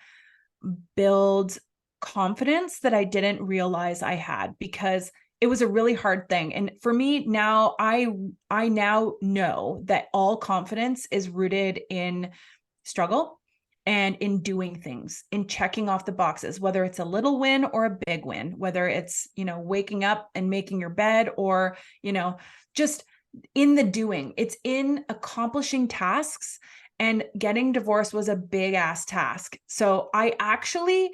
build confidence that I didn't realize I had because it was a really hard thing. And for me now, I now know that all confidence is rooted in struggle and in doing things, in checking off the boxes, whether it's a little win or a big win, whether it's, waking up and making your bed or, just in the doing. It's in accomplishing tasks, and getting divorced was a big ass task. So I actually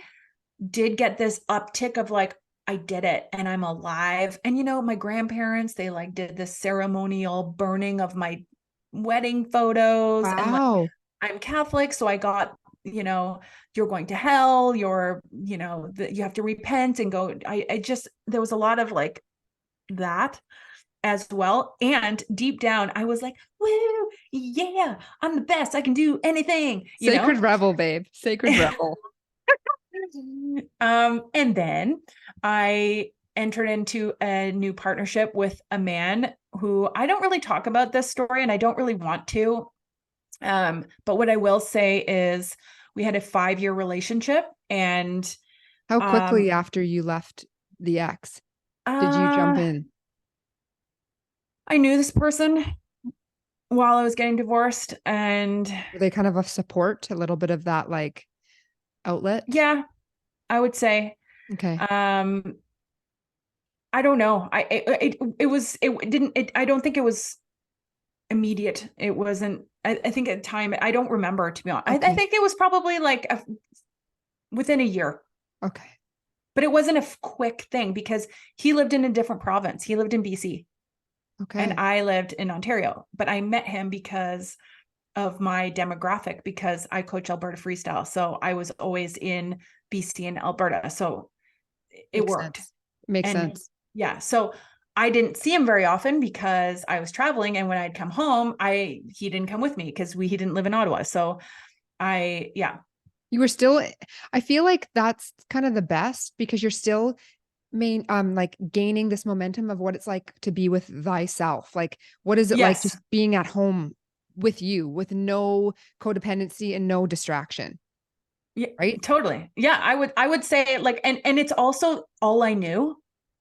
did get this uptick of like, I did it and I'm alive. And my grandparents, they like did this ceremonial burning of my wedding photos, and like Wow. I'm Catholic, so I got, you're going to hell, you have to repent and go. I just, there was a lot of like that as well. And deep down, I was like, woo, yeah, I'm the best. I can do anything, Sacred rebel, babe. Sacred rebel. And then I entered into a new partnership with a man who I don't really talk about this story and I don't really want to. But what I will say is we had a 5-year relationship, and How quickly um after you left the ex did you jump uh in? I knew this person while I was getting divorced, and Were they kind of a support, a little bit of that like outlet? yeah, I would say Okay. um I don't know. It didn't it I don't think it was immediate. It wasn't, I think at the time, I don't remember, to be honest. I Okay. think it was probably like within a year, Okay. but it wasn't a quick thing because he lived in a different province. He lived in BC and Okay. I lived in Ontario, but I met him because of my demographic, because I coach Alberta freestyle. So I was always in BC and Alberta. So it Makes worked. sense. Makes And sense. yeah, so I didn't see him very often because I was traveling, and when I'd come home, he didn't come with me because he didn't live in Ottawa. So yeah. You were still, I feel like that's kind of the best because you're still like gaining this momentum of what it's like to be with thyself. Like, what is it like Yes. just being at home with you with no codependency and no distraction, Yeah, right? totally. Yeah, I would say like, and it's also all I knew.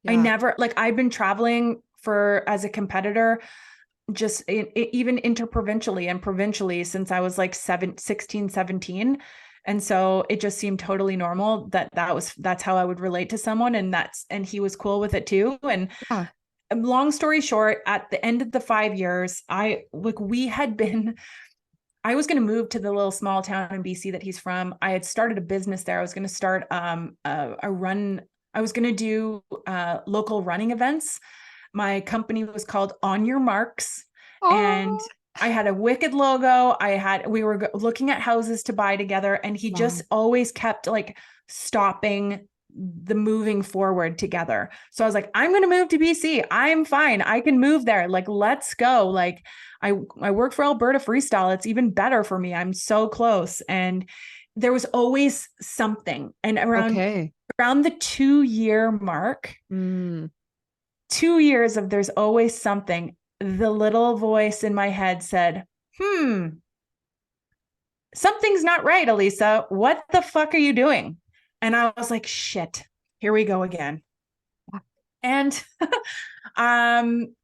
I Yeah. never, like, I've been traveling for as a competitor, just even interprovincially and provincially since I was like 16, 17. And so it just seemed totally normal that's how I would relate to someone. And he was cool with it too. And Yeah. long story short, at the end of the 5 years, I was going to move to the little small town in BC that he's from. I had started a business there. I was going to start a run. I was going to do local running events. My company was called On Your Marks, and Oh, I had a wicked logo. We were looking at houses to buy together, and he just wow. always kept like stopping the moving forward together. So I was like, I'm going to move to BC. I'm fine. I can move there. Like, let's go. Like, I work for Alberta Freestyle. It's even better for me. I'm so close. And there was always something. And Okay. around the 2-year mark, Mm, 2 years of there's always something, the little voice in my head said, something's not right, Elisa. What the fuck are you doing? And I was like, shit, here we go again. And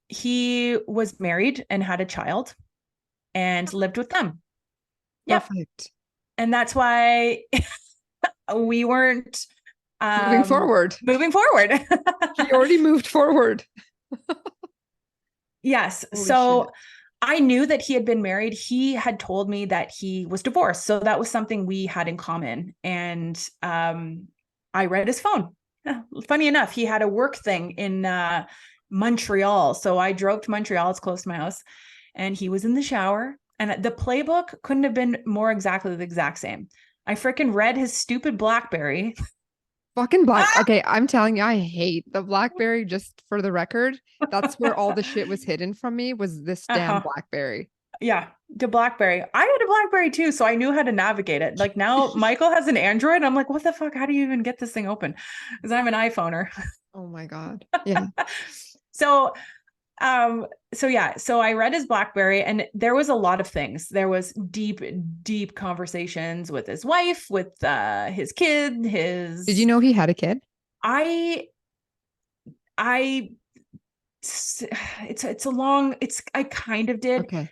he was married and had a child and lived with them. Yep. perfect. And that's why we weren't Moving forward. moving forward. He already moved forward. Yes. Holy So shit. I knew that he had been married. He had told me that he was divorced. So that was something we had in common. And I read his phone. Funny enough, he had a work thing in Montreal. So I drove to Montreal. It's close to my house. And he was in the shower. And the playbook couldn't have been more exactly the exact same. I freaking read his stupid BlackBerry. Fucking Black. Okay, I'm telling you, I hate the BlackBerry. Just for the record, that's where all the shit was hidden from me. Was this damn Uh-huh. BlackBerry? Yeah, the BlackBerry. I had a BlackBerry too, so I knew how to navigate it. Like now, Michael has an Android. I'm like, what the fuck? How do you even get this thing open? Because I'm an iPhoner. Oh my god. Yeah. So, so yeah, so I read his BlackBerry, and there was a lot of things. There was deep, deep conversations with his wife, with his kid, Did you know he had a kid? I, I, it's a long. I kind of did. Okay.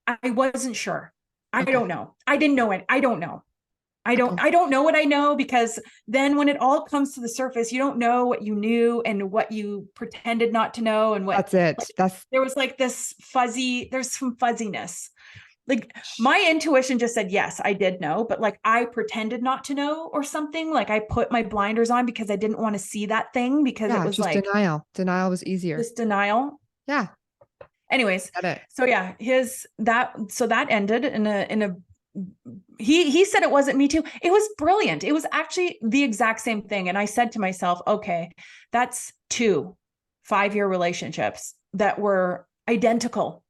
I wasn't sure. I Okay. don't know. I didn't know it. I don't know. Okay. I don't know what I know, because then when it all comes to the surface, you don't know what you knew and what you pretended not to know, and what, That's it. like, That's there was like there's some fuzziness. Like my intuition just said, yes, I did know, but like I pretended not to know or something. Like I put my blinders on because I didn't want to see that thing, because it yeah, was just like denial. Denial was easier. this denial. Yeah. Anyways, Get it. so yeah, that ended in a he said it wasn't me too. It was brilliant. It was actually the exact same thing. And I said to myself, okay, that's 2 5-year relationships that were identical.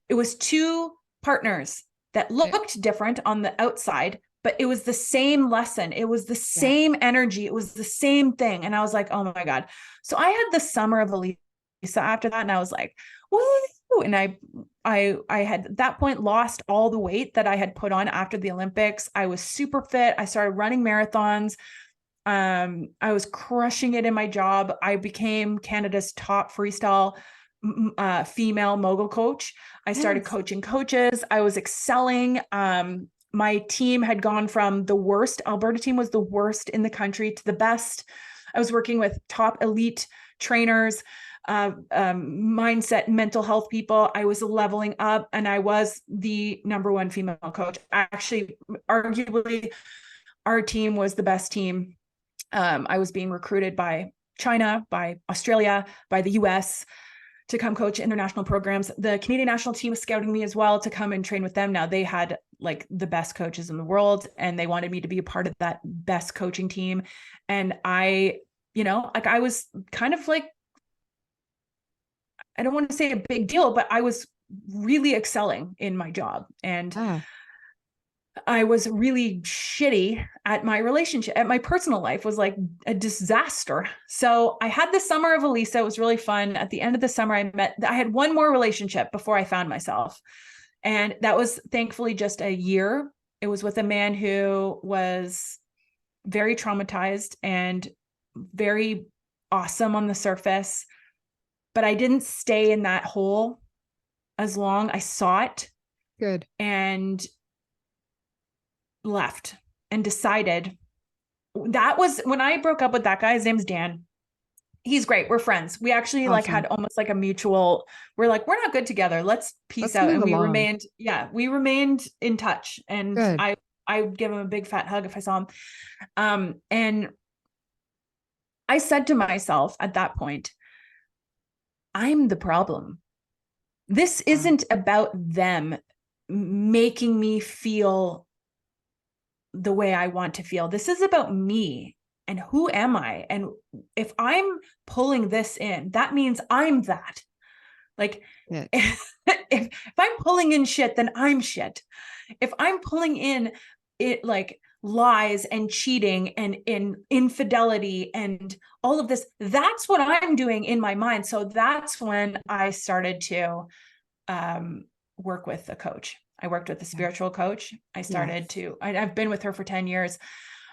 It was 2 partners that Yeah. looked different on the outside, but it was the same lesson. It was the Yeah. same energy. It was the same thing. And I was like, oh my God. So I had the summer of Elisa after that. And I was like, woo. And I had at that point lost all the weight that I had put on after the Olympics. I was super fit. I started running marathons. I was crushing it in my job. I became Canada's top freestyle female mogul coach. I started Yes. coaching coaches. I was excelling. My team had gone from the worst, Alberta team was the worst in the country, to the best. I was working with top elite trainers, mindset, mental health people. I was leveling up, and I was the #1 female coach. Actually, arguably, our team was the best team. I was being recruited by China, by Australia, by the US to come coach international programs. The Canadian national team was scouting me as well to come and train with them. Now they had like the best coaches in the world, and they wanted me to be a part of that best coaching team. And I, like I was kind of like, I don't want to say a big deal, but I was really excelling in my job. And Ah, I was really shitty at my relationship, at my personal life was like a disaster. So I had the summer of Elisa. It was really fun. At the end of the summer, I had one more relationship before I found myself. And that was thankfully just a year. It was with a man who was very traumatized and very awesome on the surface. But I didn't stay in that hole as long. I saw it good. and left and decided. That was when I broke up with that guy. His name's Dan. He's great. We're friends. We actually like Awesome. had almost like a mutual, we're like, we're not good together. Let's peace Let's out. move And along. we remained in touch. And Good. I would give him a big fat hug if I saw him. And I said to myself at that point, I'm the problem. This isn't about them making me feel the way I want to feel. This is about me and who am I? And if I'm pulling this in, that means I'm that. Like Yeah. if I'm pulling in shit, then I'm shit. If I'm pulling in it like lies and cheating and in infidelity and all of this, that's what I'm doing in my mind. So that's when I started to work with a coach. I worked with a spiritual coach. I've been with her for 10 years.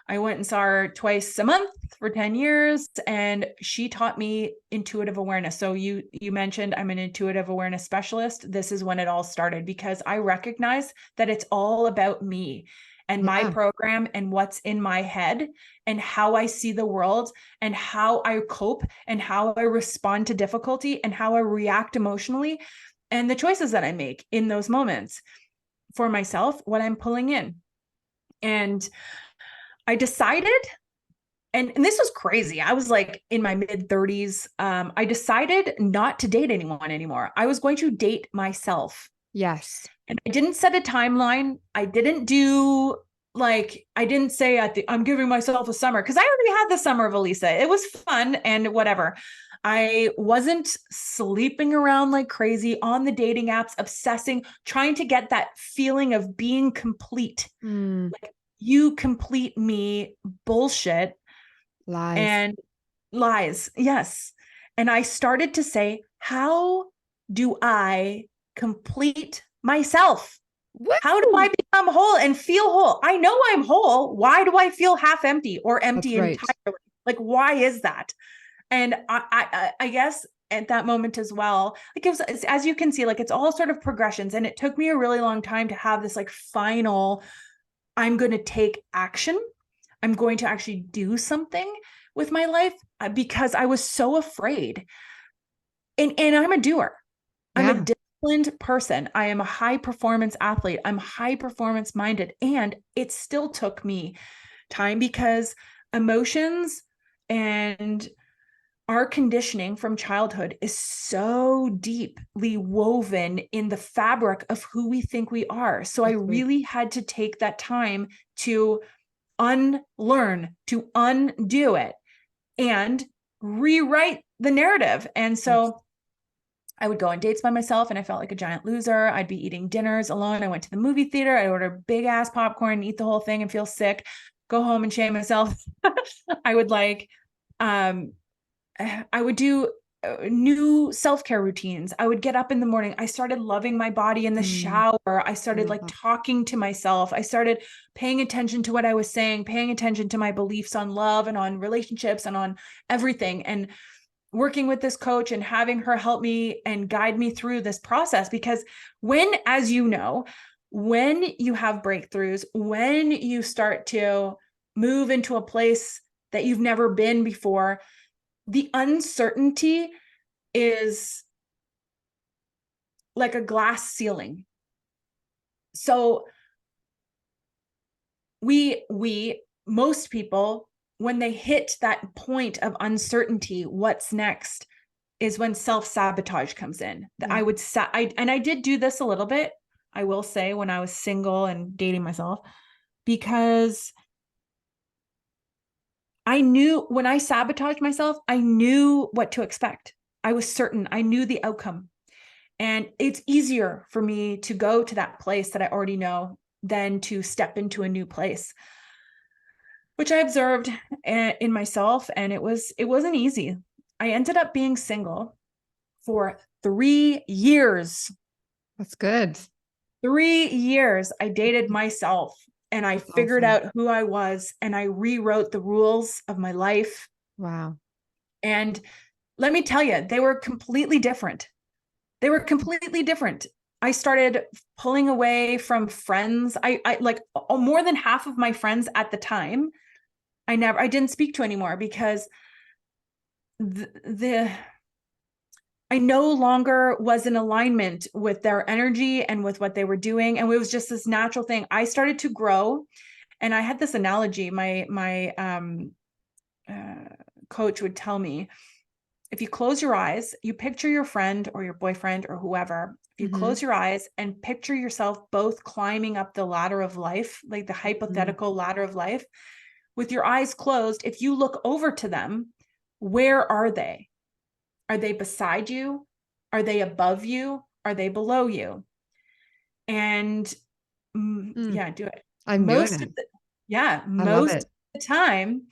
I went and saw her twice a month for 10 years, and she taught me intuitive awareness. So you mentioned I'm an intuitive awareness specialist. This is when it all started, because I recognize that it's all about me and my program and what's in my head and how I see the world and how I cope and how I respond to difficulty and how I react emotionally. and the choices that I make in those moments for myself, what I'm pulling in. And I decided, and this was crazy. I was like in my mid 30s. I decided not to date anyone anymore. I was going to date myself. Yes. And I didn't set a timeline. I didn't I didn't say I'm giving myself a summer, because I already had the summer of Elisa. It was fun and whatever. I wasn't sleeping around like crazy on the dating apps, obsessing, trying to get that feeling of being complete. Like, you complete me bullshit. Lies. And lies. Yes. And I started to say, how do I complete myself? Woo! How do I become whole and feel whole? I know I'm whole. Why do I feel half empty or empty entirely? Like, why is that? And I guess at that moment as well, like, it was, as you can see, like, it's all sort of progressions. And it took me a really long time to have this like final, I'm going to take action. I'm going to actually do something with my life, because I was so afraid. And I'm a doer. I'm a disciplined person. I am a high performance athlete. I'm high performance minded. And it still took me time, because emotions and our conditioning from childhood is so deeply woven in the fabric of who we think we are. So I really had to take that time to unlearn, to undo it, and rewrite the narrative. And so I would go on dates by myself and I felt like a giant loser. I'd be eating dinners alone. I went to the movie theater. I'd order big ass popcorn and eat the whole thing and feel sick, go home and shame myself. I would I would do new self-care routines. I would get up in the morning. I started loving my body in the shower. I started like talking to myself. I started paying attention to what I was saying, paying attention to my beliefs on love and on relationships and on everything, and working with this coach and having her help me and guide me through this process. Because when, as you know, when you have breakthroughs, when you start to move into a place that you've never been before, the uncertainty is like a glass ceiling. So most people, when they hit that point of uncertainty, what's next, is when self-sabotage comes in. I did do this a little bit, I will say, when I was single and dating myself, because I knew when I sabotaged myself, I knew what to expect. I was certain. I knew the outcome. And it's easier for me to go to that place that I already know than to step into a new place, which I observed in myself. And it wasn't easy. I ended up being single for 3 years. That's good. 3 years. I dated myself. And I figured out who I was, and I rewrote the rules of my life. Wow. And let me tell you, they were completely different. They were completely different. I started pulling away from friends. I like more than half of my friends at the time, I didn't speak to anymore, because I no longer was in alignment with their energy and with what they were doing. And it was just this natural thing. I started to grow. And I had this analogy. My coach would tell me, if you close your eyes, you picture your friend or your boyfriend or whoever. If you close your eyes and picture yourself both climbing up the ladder of life, like the hypothetical ladder of life, with your eyes closed, if you look over to them, where are they? Are they beside you? Are they above you? Are they below you? And yeah, do it. Most of the time,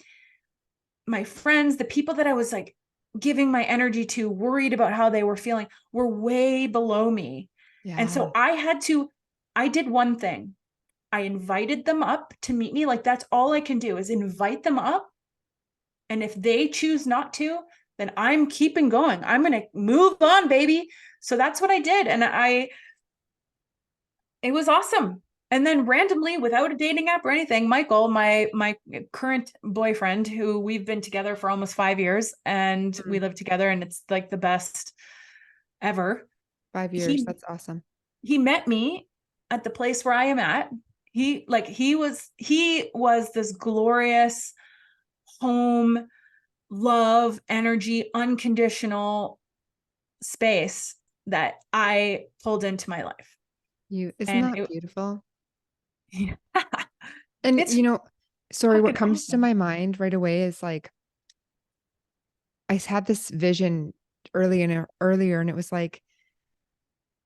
my friends, the people that I was like giving my energy to, worried about how they were feeling, were way below me. Yeah. And so I did one thing. I invited them up to meet me. Like, that's all I can do, is invite them up. And if they choose not to, then I'm keeping going. I'm going to move on, baby. So that's what I did. And it was awesome. And then randomly, without a dating app or anything, Michael, my current boyfriend, who we've been together for almost 5 years, and we live together, and it's like the best ever. 5 years. he That's awesome. he met me at the place where I am at. He was this glorious home, love, energy, unconditional space that I pulled into my life. Isn't And that beautiful? yeah, And it's sorry, what fucking comes to awesome. my mind right away is like, I had this vision earlier, and it was like,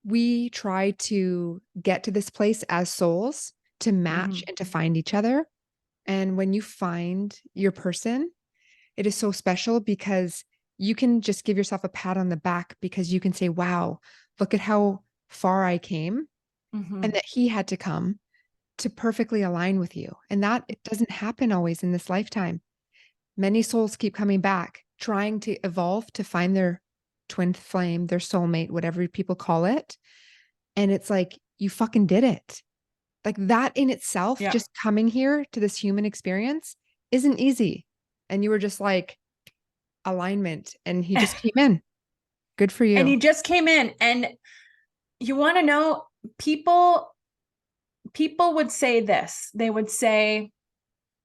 we try to get to this place as souls to match Mhm. and to find each other. And when you find your person, it is so special because you can just give yourself a pat on the back because you can say, wow, look at how far I came and Mhm. that he had to come to perfectly align with you. And that it doesn't happen always in this lifetime. Many souls keep coming back, trying to evolve to find their twin flame, their soulmate, whatever people call it. And it's like, you fucking did it. Like that in itself, Yeah. just coming here to this human experience isn't easy. And you were just like, alignment, and he just came in. Good for And you. he just came in, and you want to know, people would say this. They would say,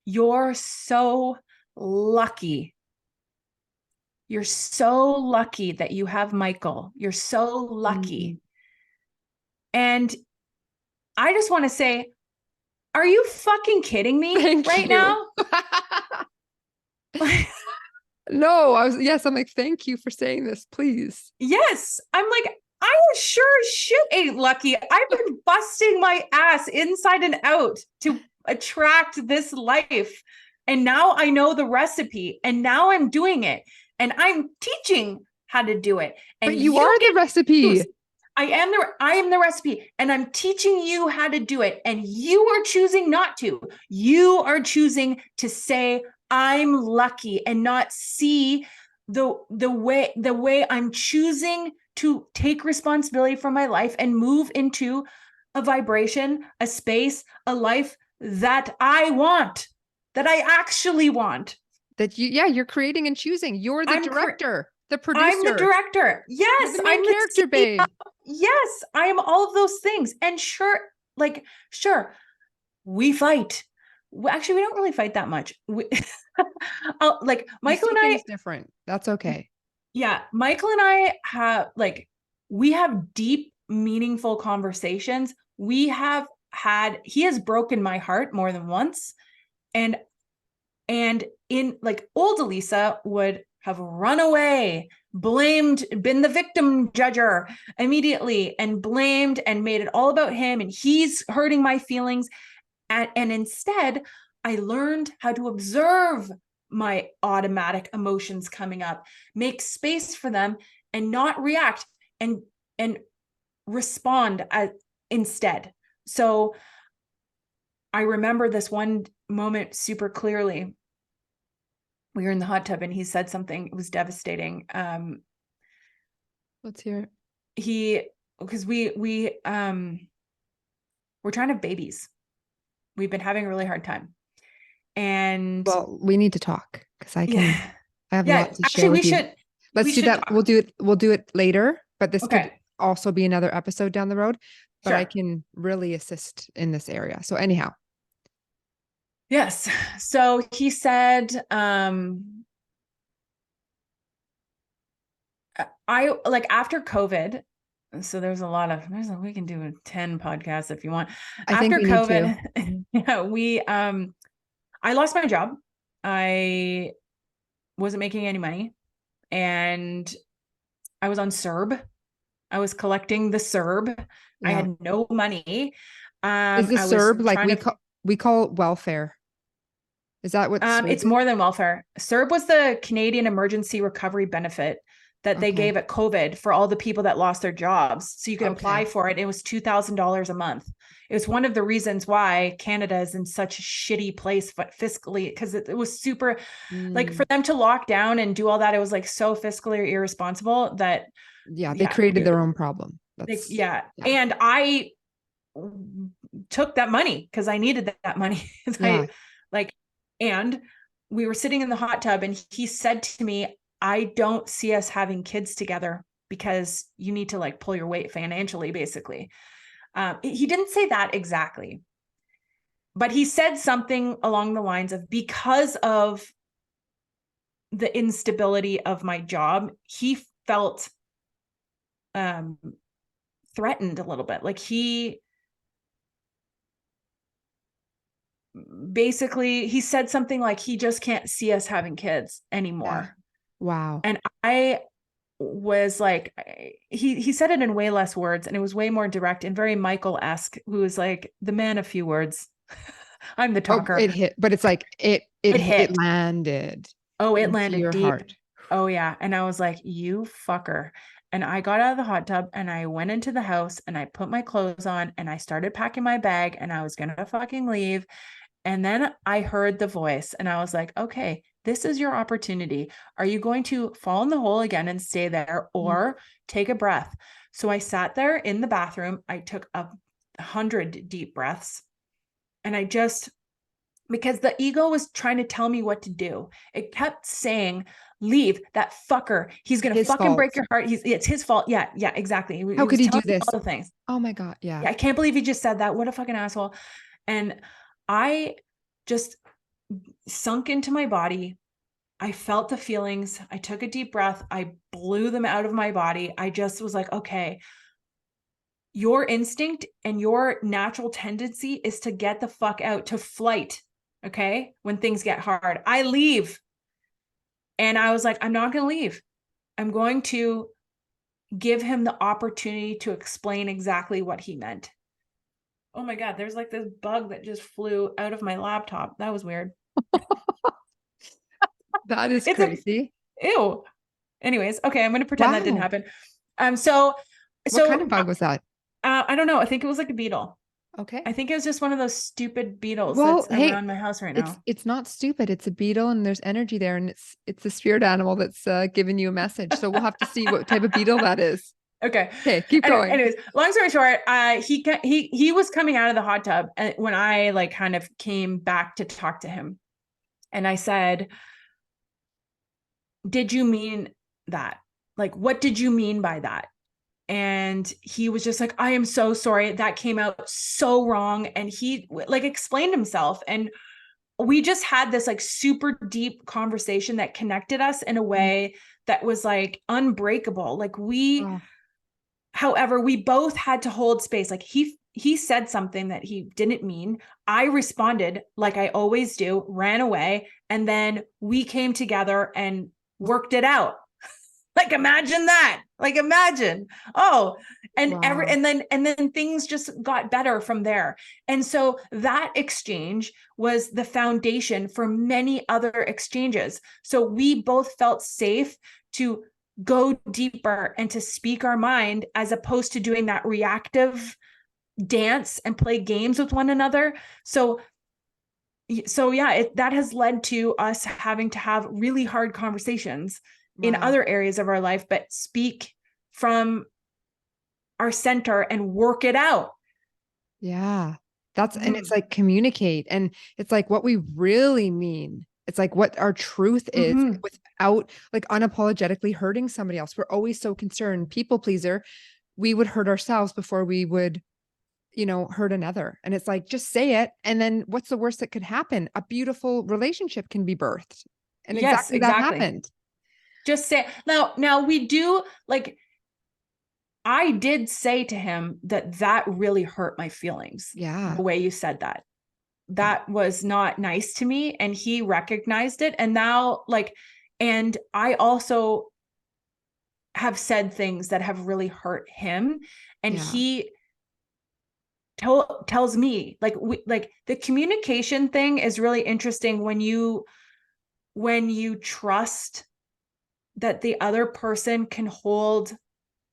"You're so lucky. You're so lucky that you have Michael. You're so lucky." Mm. And I just want to say, are you fucking kidding me Thank right you. now? No, I'm like, thank you for saying this, please. Yes. I'm like, I sure as shit ain't lucky. I've been busting my ass inside and out to attract this life. And now I know the recipe, and now I'm doing it, and I'm teaching how to do it. But And you you are get the recipe. I am the recipe, and I'm teaching you how to do it. And you are choosing not to. You are choosing to say, I'm lucky, and not see the way I'm choosing to take responsibility for my life and move into a vibration, a space, a life that I want, that I actually want. That you're creating and choosing. You're the I'm director, the I'm the producer. director. You're Yes, the main I'm the character, CEO. babe. Yes, I am all of those things. And sure, sure, we fight. Well, actually, we don't really fight that much. Like You Michael see and I, things different. That's okay. yeah, Michael and I have we have deep, meaningful conversations. He has broken my heart more than once. And in like old Elisa would have run away, been the victim judger immediately, and blamed and made it all about him. And he's hurting my feelings. And instead, I learned how to observe my automatic emotions coming up, make space for them, and not react, and respond instead. So I remember this one moment super clearly. We were in the hot tub, and he said something. It was devastating. Let's hear it. Because we're trying to have babies. We've been having a really hard time. And Well, we need to talk because yeah, I have a yeah, lot to actually share with you. we Let's do should that. talk. We'll do it later, but this could Okay. also be another episode down the road. But I Sure. can really assist in this area. So anyhow, Yes. So he said, I like after COVID. So we can do 10 podcasts if you want. I think After we need to. COVID, yeah, I lost my job. I wasn't making any money, and I was on CERB. I was collecting the CERB. I Yeah. had no money. Is the I was CERB like trying to we call it welfare? Is that what CERB it's is? more than welfare. CERB was the Canadian Emergency Recovery Benefit that they Okay. gave at COVID for all the people that lost their jobs. So you could apply Okay. for it. It was $2,000 a month. It was one of the reasons why Canada is in such a shitty place fiscally, because it was super, like, for Mm. them to lock down and do all that, it was like so fiscally irresponsible that, Yeah, they yeah, created their own problem. That's yeah. yeah. And I took that money because I needed that money. Yeah. Like, and we were sitting in the hot tub, and he said to me, I don't see us having kids together. because you need to like pull your weight financially, basically. He didn't say that exactly, but he said something along the lines of, because of the instability of my job, he felt threatened a little bit. Like he said something like he just can't see us having kids anymore. Wow. And I was like, he said it in way less words, and it was way more direct and very Michael-esque, who was like the man of few words. I'm the Oh, talker. it hit, but it's like It it hit. landed Oh, it into landed your deep. heart. Oh yeah. And I was like, you fucker. And I got out of the hot tub and I went into the house and I put my clothes on and I started packing my bag and I was going to fucking leave. And then I heard the voice and I was like, okay, this is your opportunity. Are you going to fall in the hole again and stay there, or take a breath? So I sat there in the bathroom. I took 100 deep breaths, and I just, because the ego was trying to tell me what to do. It kept saying, leave that fucker. He's going to His fucking break fault. your heart. It's his fault. Yeah, exactly. He How was could he do telling me this? all the things. Oh my God. Yeah, Yeah. I can't believe he just said that. What a fucking asshole. And I just sunk into my body. I felt the feelings. I took a deep breath. I blew them out of my body. I just was like, okay, your instinct and your natural tendency is to get the fuck out, to flight. Okay. When things get hard, I leave. And I was like, I'm not going to leave. I'm going to give him the opportunity to explain exactly what he meant. Oh my God, there's like this bug that just flew out of my laptop. That was weird. That is It's a crazy. ew. Anyways, okay, I'm going to pretend that didn't Wow. happen. So What kind of bug was that? I don't know. I think it was like a beetle. Okay. I think it was just one of those stupid beetles Well, that's hey, around my house right now. it's not stupid. It's a beetle and there's energy there, and it's a spirit animal that's giving you a message. So we'll have to see what type of beetle that is. Okay. Okay, keep going. Anyways, long story short, he was coming out of the hot tub when I like kind of came back to talk to him, and I said, "Did you mean that? Like, what did you mean by that?" And he was just like, I am so sorry. That came out so wrong. And he like explained himself. And we just had this like super deep conversation that connected us in a way that was like unbreakable. Like Oh, however, we both had to hold space. Like he said something that he didn't mean. I responded like I always do, ran away. And then we came together and worked it out. Like imagine that. Like imagine. Oh, wow. and then things just got better from there. And so that exchange was the foundation for many other exchanges. So we both felt safe to go deeper and to speak our mind, as opposed to doing that reactive dance and play games with one another. So yeah, that has led to us having to have really hard conversations in Wow. other areas of our life, but speak from our center and work it out. Yeah. And it's like communicate, and it's like what we really mean. It's like what our truth is without like unapologetically hurting somebody else. We're always so concerned, people pleaser. We would hurt ourselves before we would, hurt another. And it's like, just say it. And then what's the worst that could happen? A beautiful relationship can be birthed. And Yes, exactly that exactly. happened. Just say now we do like, I did say to him that really hurt my feelings. Yeah. The way you said that. Yeah. That was not nice to me, and he recognized it. And now like, and I also have said things that have really hurt him, and Yeah. he tells me like like the communication thing is really interesting when you trust that the other person can hold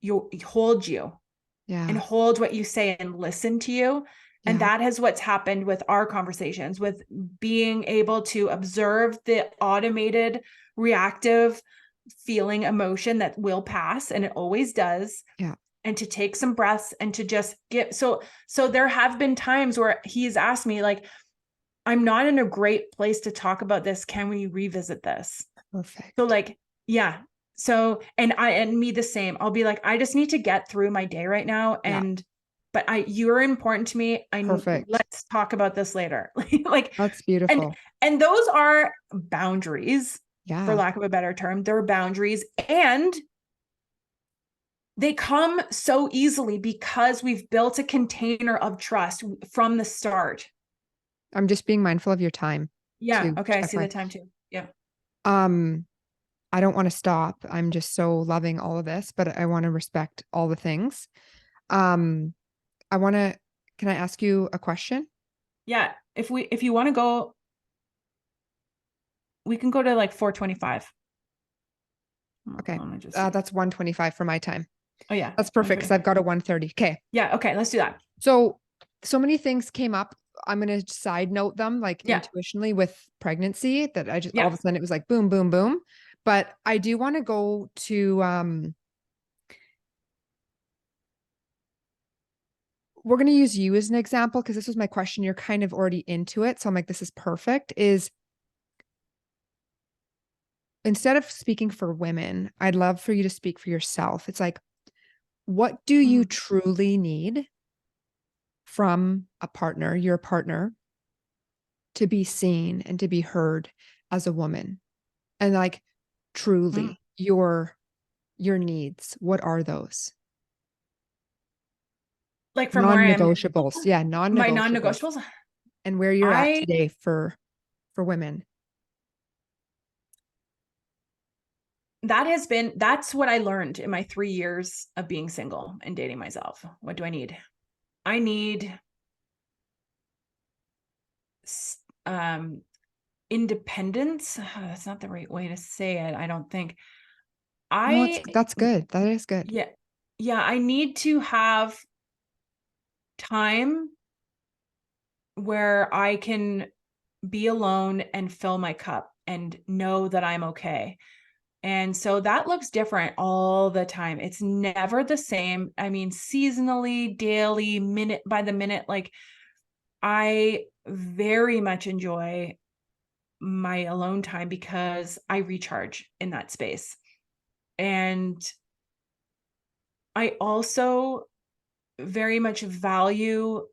you and Yeah. hold what you say and listen to you. And Yeah. that is what's happened with our conversations, with being able to observe the automated reactive feeling emotion that will pass, and it always does. Yeah. And to take some breaths and to just get, so there have been times where he's asked me like, I'm not in a great place to talk about this. Can we revisit this? Perfect. So like, yeah. So, and me the same. I'll be like, I just need to get through my day right now. Yeah. But you're important to me. Perfect. Let's talk about this later. Like, That's and, beautiful. and those are boundaries, for Yeah. lack of a better term. They're boundaries, and they come so easily because we've built a container of trust from the start. I'm just being mindful of your time Yeah. to Okay. I check see my, the time too. Yeah. um, I don't want to stop. I'm just so loving all of this, but I want to respect all the things. Um, I want to, can I ask you a question? Yeah. If you want to go, we can go to like 4:25. Okay. Let me just see. That's 125 for my time. Oh yeah. That's perfect because I've got a 130. Okay. Yeah. Okay. Let's do that. So, so many things came up. I'm going to side note them like Yeah. intuitionally with pregnancy that I just all Yeah. of a sudden it was like boom, boom, boom. But I do want to go to, we're going to use you as an example because this was my question. You're kind of already into it. So I'm like, this is perfect. Is instead of speaking for women, I'd love for you to speak for yourself. It's like, what do you Mhm. truly need from a partner, your partner, to be seen and to be heard as a woman? And like, Mm. truly, your needs, what are those? Like from where I am Non-negotiables. now, Yeah, my non-negotiables. non-negotiables. And where you're at I today for women. that's what I learned in my 3 years of being single and dating myself. What do I need? I need um independence. That's not the right way to say it, I don't think. No, I that's good. That is good. Yeah, yeah, I need to have time where I can be alone and fill my cup and know that I'm okay. And so that looks different all the time. It's never the same. I mean, seasonally, daily, minute by the minute. Like, I very much enjoy my alone time because I recharge in that space. And I also very much value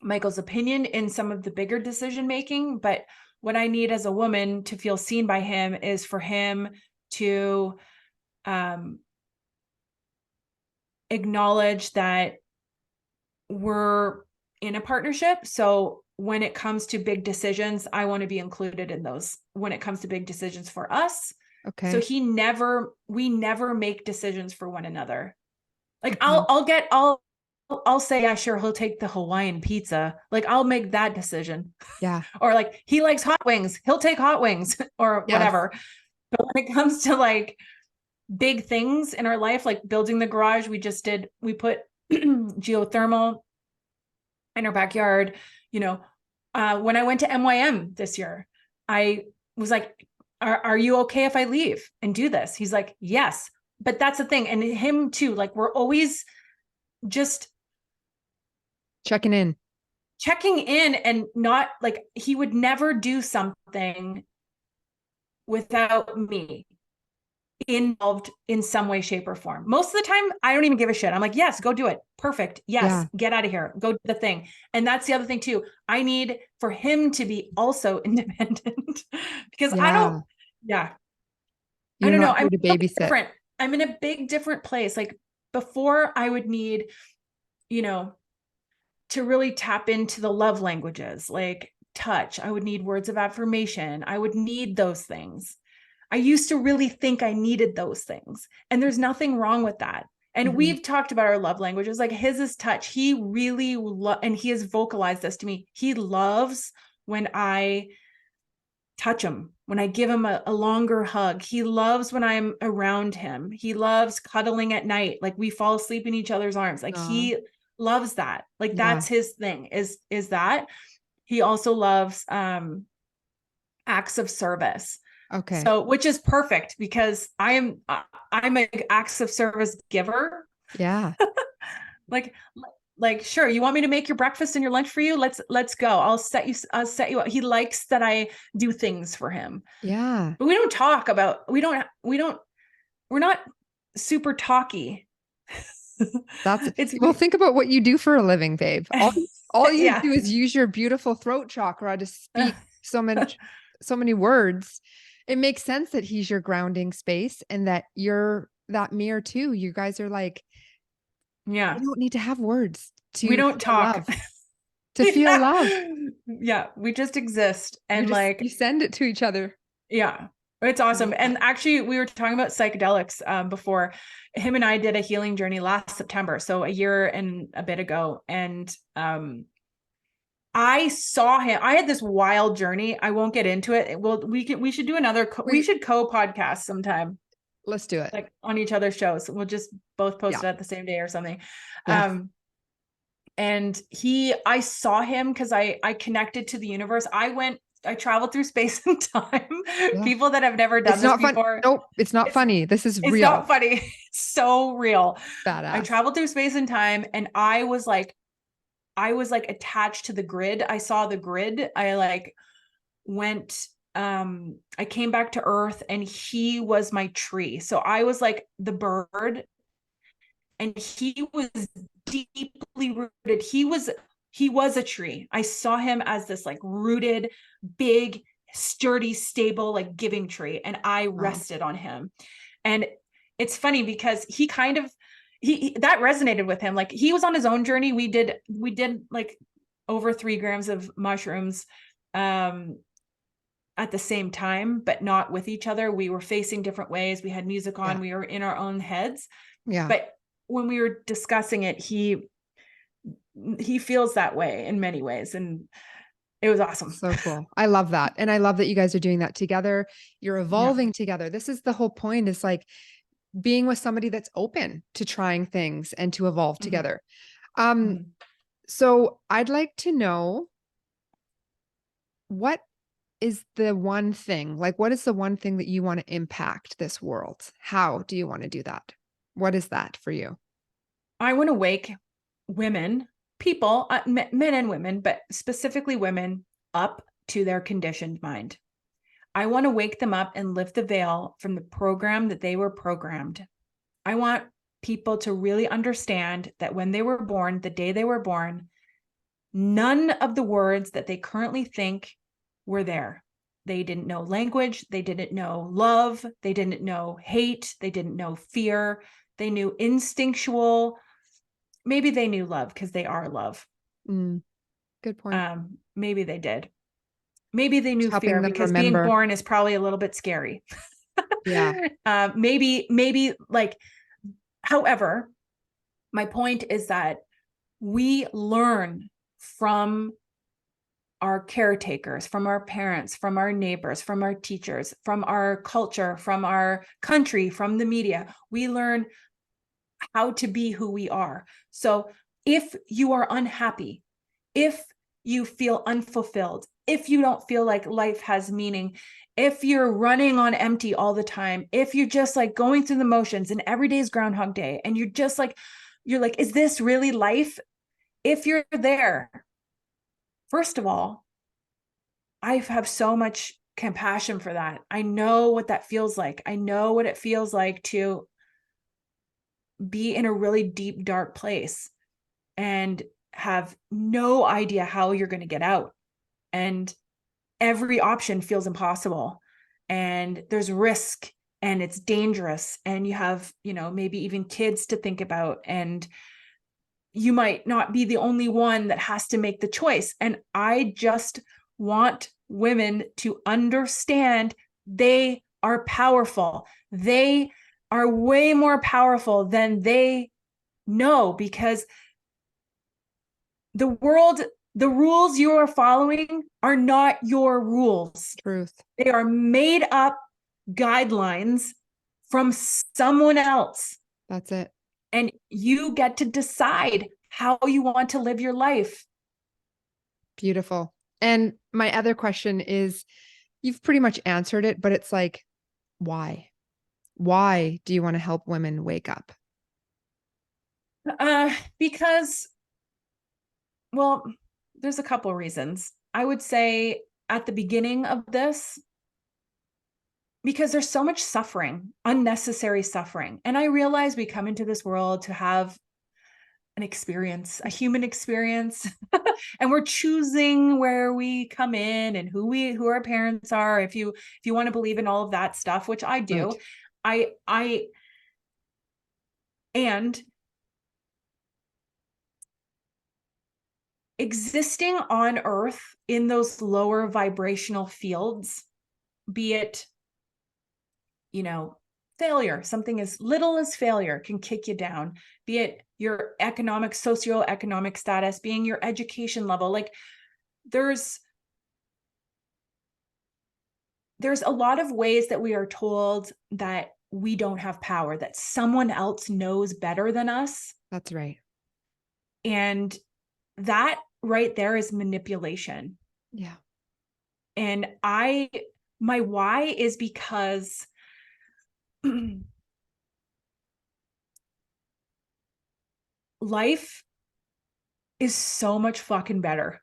Michael's opinion in some of the bigger decision making. But what I need as a woman to feel seen by him is for him to um, acknowledge that we're in a partnership. So when it comes to big decisions, I want to be included in those when it comes to big decisions for us. So Okay. we never make decisions for one another. Like, Okay. I'll say, yeah, sure, he'll take the Hawaiian pizza. Like, I'll make that decision. Yeah. Or like, he likes hot wings, he'll take hot wings or Yes. whatever. But when it comes to like big things in our life, like building the garage, we put geothermal in our backyard. You know, when I went to MYM this year, I was like, are you okay if I leave and do this? He's like, yes. But that's the thing. And him too, like, we're always just Checking in. checking in, and not like, he would never do something without me involved in some way, shape, or form. Most of the time, I don't even give a shit. I'm like, yes, go do it. Perfect. Yes, Yeah. get out of here. Go do the thing. And that's the other thing too. I need for him to be also independent because Yeah. yeah, I You're don't know. not here to babysit. Different. I'm in a big different place. Like, before, I would need, you know, to really tap into the love languages, like touch. I would need words of affirmation. I would need those things. I used to really think I needed those things. And there's nothing wrong with that. And Mhm. we've talked about our love languages. Like, his is touch. He really and he has vocalized this to me. He loves when I touch him, when I give him a longer hug. He loves when I'm around him. He loves cuddling at night. Like, we fall asleep in each other's arms. Like, Aw. he loves that. Like, Yeah. that's his thing, is that. He also loves acts of service. Okay. So, which is perfect because I'm an acts of service giver. Yeah. Like like, sure, you want me to make your breakfast and your lunch for you? Let's go. I'll set you up. He likes that I do things for him. Yeah. But we don't talk about, we're not super talky. Well, think about what you do for a living, babe. All you yeah. do is use your beautiful throat chakra to speak so many words. It makes sense that he's your grounding space and that you're that mirror too. You guys are like, Yeah. you don't need to have words We to don't feel talk. love. To feel love. Yeah. We just exist. And You send it to each other. yeah, it's awesome. And actually, we were talking about psychedelics before. Him and I did a healing journey last September, so a year and a bit ago. And I saw him. I had this wild journey. I won't get into it. We should do we should co-podcast sometime. Let's do it. Like on each other's shows. We'll just both post it at the same day or something. Yes. And I saw him because I connected to the universe. I traveled through space and time. Yeah. People that have never done this before. Nope, it's not funny. This is real. It's not funny. It's so real. Badass. I traveled through space and time, and I was like attached to the grid. I saw the grid. I came back to Earth, and he was my tree. So I was like the bird, and he was deeply rooted. He was a tree. I saw him as this like rooted, big, sturdy, stable, like giving tree. And I rested on him. And it's funny because he kind of, that resonated with him. Like he was on his own journey. We did like over 3 grams of mushrooms at the same time, but not with each other. We were facing different ways. We had music on, we were in our own heads. Yeah. But when we were discussing it, he feels that way in many ways. And it was awesome. So cool. I love that. And I love that you guys are doing that together. You're evolving together. This is the whole point, is like being with somebody that's open to trying things and to evolve together. So I'd like to know, what is the one thing, like what is the one thing that you want to impact this world? How do you want to do that? What is that for you? I want to wake women, people, men and women, but specifically women, up to their conditioned mind. I want to wake them up and lift the veil from the program that they were programmed. I want people to really understand that when they were born, the day they were born, none of the words that they currently think were there. They didn't know language. They didn't know love. They didn't know hate. They didn't know fear. They knew instinctual. Maybe they knew love because they are love. Good point. Maybe they did. Maybe they knew fear because being born is probably a little bit scary. Yeah. Maybe like, however, my point is that we learn from our caretakers, from our parents, from our neighbors, from our teachers, from our culture, from our country, from the media. We learn how to be who we are. So if you are unhappy, if you feel unfulfilled, if you don't feel like life has meaning, if you're running on empty all the time, if you're just like going through the motions and every day is Groundhog Day, and you're like, is this really life? If you're there, first of all, I have so much compassion for that. I know what that feels like. I know what it feels like to be in a really deep, dark place and have no idea how you're going to get out. And every option feels impossible. And there's risk and it's dangerous. And you have, maybe even kids to think about. And you might not be the only one that has to make the choice. And I just want women to understand they are powerful. They are way more powerful than they know, because the rules you are following are not your rules. Truth. They are made up guidelines from someone else. That's it. And you get to decide how you want to live your life. Beautiful. And my other question is, you've pretty much answered it, but it's like, why? Why do you want to help women wake up? Because Well, there's a couple reasons. I would say at the beginning of this, because there's so much suffering, unnecessary suffering. And I realize we come into this world to have an experience, a human experience, and we're choosing where we come in and who our parents are. If you want to believe in all of that stuff, which I do, Right. I and existing on earth in those lower vibrational fields, be it, failure, something as little as failure can kick you down, be it your economic, socioeconomic status, being your education level. Like there's a lot of ways that we are told that we don't have power, that someone else knows better than us. That's right. And that right there is manipulation. Yeah. And my why is because life is so much fucking better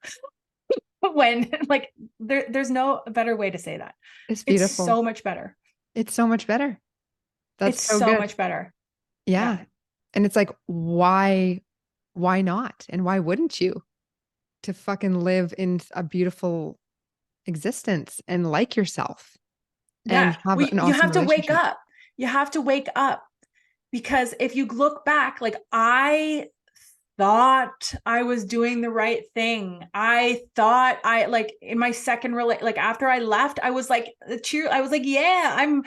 when like there's no better way to say that. It's It's beautiful. so much better. It's so much better. That's It's so so good. much better. Yeah. And it's like, why not? And why wouldn't you? To fucking live in a beautiful existence and like yourself and Yeah. have Well, an you awesome have to wake relationship. up. You have to wake up, because if you look back, like I thought I was doing the right thing. I thought I like in my second like after I left, I was like I was like, yeah, I'm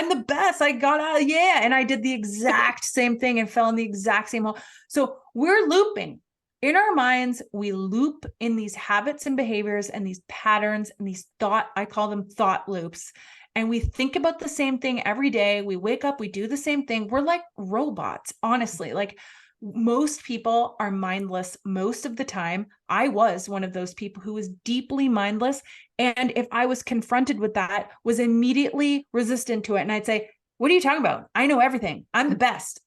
the best. I got out, yeah. And I did the exact same thing and fell in the exact same hole. So we're looping. In our minds, we loop in these habits and behaviors and these patterns and these I call them thought loops. And we think about the same thing every day. We wake up, we do the same thing. We're like robots, honestly. Like most people are mindless most of the time. I was one of those people who was deeply mindless. And if I was confronted with that, was immediately resistant to it. And I'd say, what are you talking about? I know everything. I'm the best,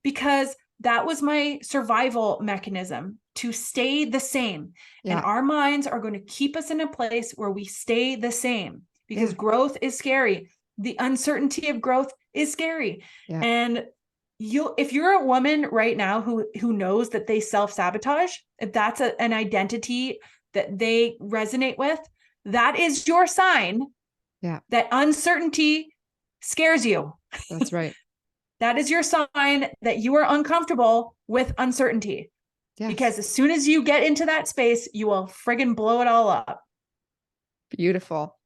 because that was my survival mechanism to stay the same. Yeah. And our minds are going to keep us in a place where we stay the same, because growth is scary. The uncertainty of growth is scary. Yeah. And if you're a woman right now who knows that they self-sabotage, if that's an identity that they resonate with, that is your sign that uncertainty scares you. That's right. That is your sign that you are uncomfortable with uncertainty. Yes. Because as soon as you get into that space, you will friggin' blow it all up. Beautiful.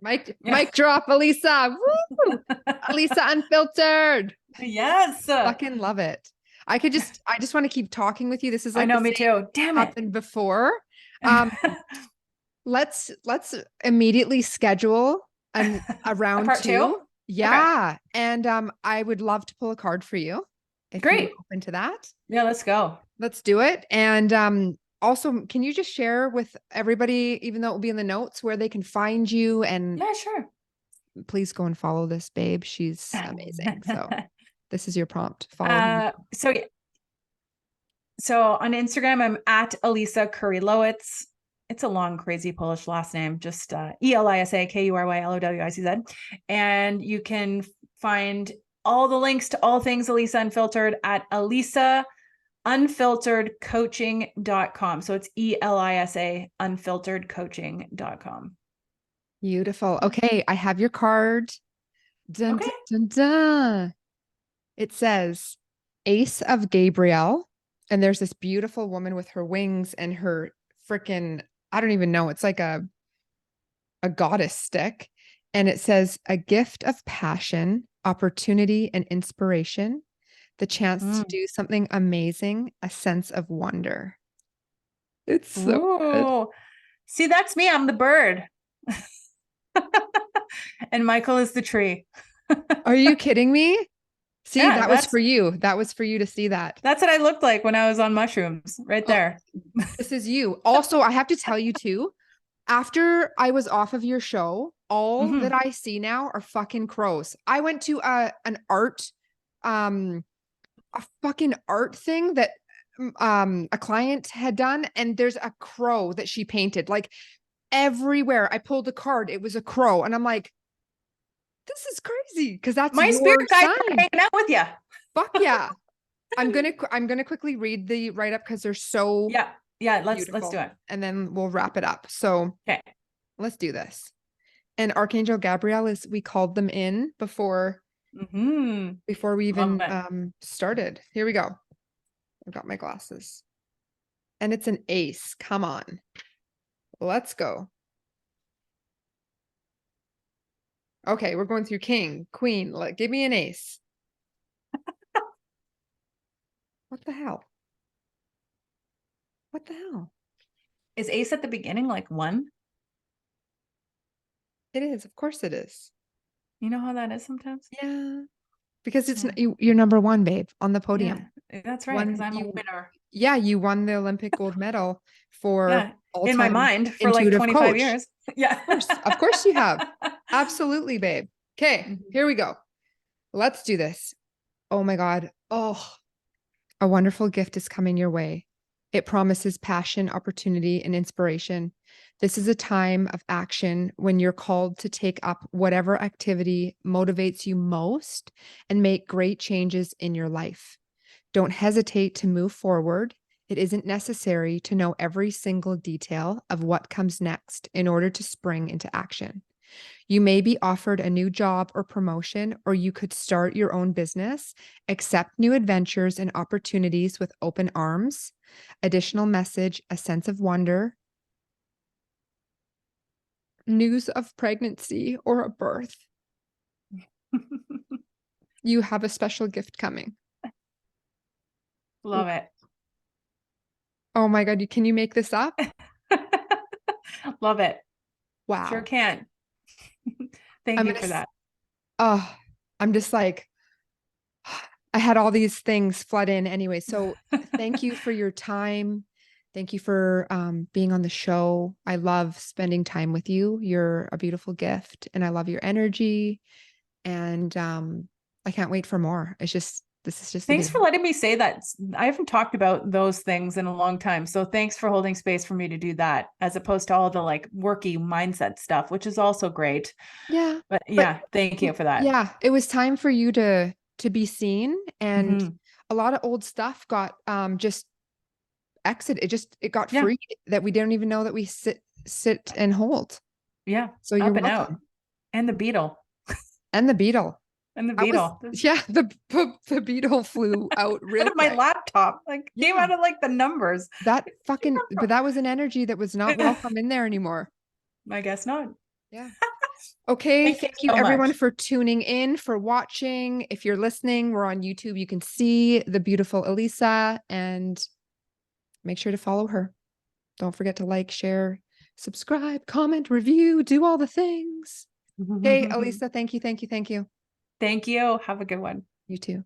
Mic drop, Elisa. Woo! Elisa Unfiltered. Yes. Fucking love it. I just want to keep talking with you. This is like, I know, me too. Damn it. Happened before. Let's immediately schedule a round part two. Yeah. Okay. And I would love to pull a card for you. If Great. you're open to that. Yeah, let's go. Let's do it. And also, can you just share with everybody, even though it will be in the notes, where they can find you? And yeah, sure. Please go and follow this babe. She's amazing. So this is your prompt. Follow. So on Instagram, I'm at Elisa Kurylowicz. It's a long, crazy Polish last name, just Elisa Kurylowicz. And you can find all the links to all things Elisa Unfiltered at ElisaUnfilteredCoaching.com. So it's ELISA UnfilteredCoaching.com. Beautiful. Okay, I have your card. Dun, okay. Dun, dun, dun. It says Ace of Gabriel. And there's this beautiful woman with her wings and her freaking, I don't even know. It's like a goddess stick. And it says a gift of passion, opportunity, and inspiration. The chance to do something amazing, a sense of wonder. It's so good. See, that's me. I'm the bird. And Michael is the tree. Are you kidding me? See, yeah, that was for you. That was for you to see that. That's what I looked like when I was on mushrooms, right there. This is you. Also, I have to tell you too, after I was off of your show, all that I see now are fucking crows. I went to a fucking art thing that a client had done, and there's a crow that she painted like everywhere. I pulled a card, it was a crow, and I'm like, this is crazy because that's My your spirit guides are sign. hanging out with you. Fuck yeah. I'm gonna quickly read the write up because they're so Yeah, let's beautiful, do it. and then we'll wrap it up. So Okay. let's do this. And Archangel Gabriel is, we called them in before we even started. Here we go. I've got my glasses. And it's an ace. Come on. Let's go. Okay, we're going through king, queen. Give me an ace. What the hell? What the hell? Is ace at the beginning like one? It is. Of course it is. You know how that is sometimes? Yeah. Because it's you're number one, babe, on the podium. Yeah, that's right. Because I'm a winner. Yeah, you won the Olympic gold medal for in my mind for like 25 coach. years. Yeah. Of course you have. Absolutely, babe. Okay, here we go. Let's do this. Oh my God. Oh, a wonderful gift is coming your way. It promises passion, opportunity, and inspiration. This is a time of action when you're called to take up whatever activity motivates you most and make great changes in your life. Don't hesitate to move forward. It isn't necessary to know every single detail of what comes next in order to spring into action. You may be offered a new job or promotion, or you could start your own business. Accept new adventures and opportunities with open arms. Additional message, a sense of wonder. News of pregnancy or a birth. You have a special gift coming. Love it. Oh my God, can you make this up? Love it. Wow. Sure can. Thank you for that. Oh, I'm just like, I had all these things flood in anyway. So thank you for your time. Thank you for being on the show. I love spending time with you. You're a beautiful gift, and I love your energy. And I can't wait for more. This is just thanks for letting me say that. I haven't talked about those things in a long time. So thanks for holding space for me to do that, as opposed to all the like worky mindset stuff, which is also great. Yeah. But yeah, thank you for that. Yeah. It was time for you to be seen. And a lot of old stuff got just exited. It got freed that we didn't even know that we sit and hold. Yeah. So you're welcome. Out. And the beetle. And the beetle. And the beetle. The beetle flew out real out of my laptop. Like came out of like the numbers. But that was an energy that was not welcome in there anymore. I guess not. Yeah. Okay. Thank you everyone for tuning in, for watching. If you're listening, we're on YouTube. You can see the beautiful Elisa, and make sure to follow her. Don't forget to like, share, subscribe, comment, review, do all the things. Okay, Elisa, thank you. Thank you. Have a good one. You too.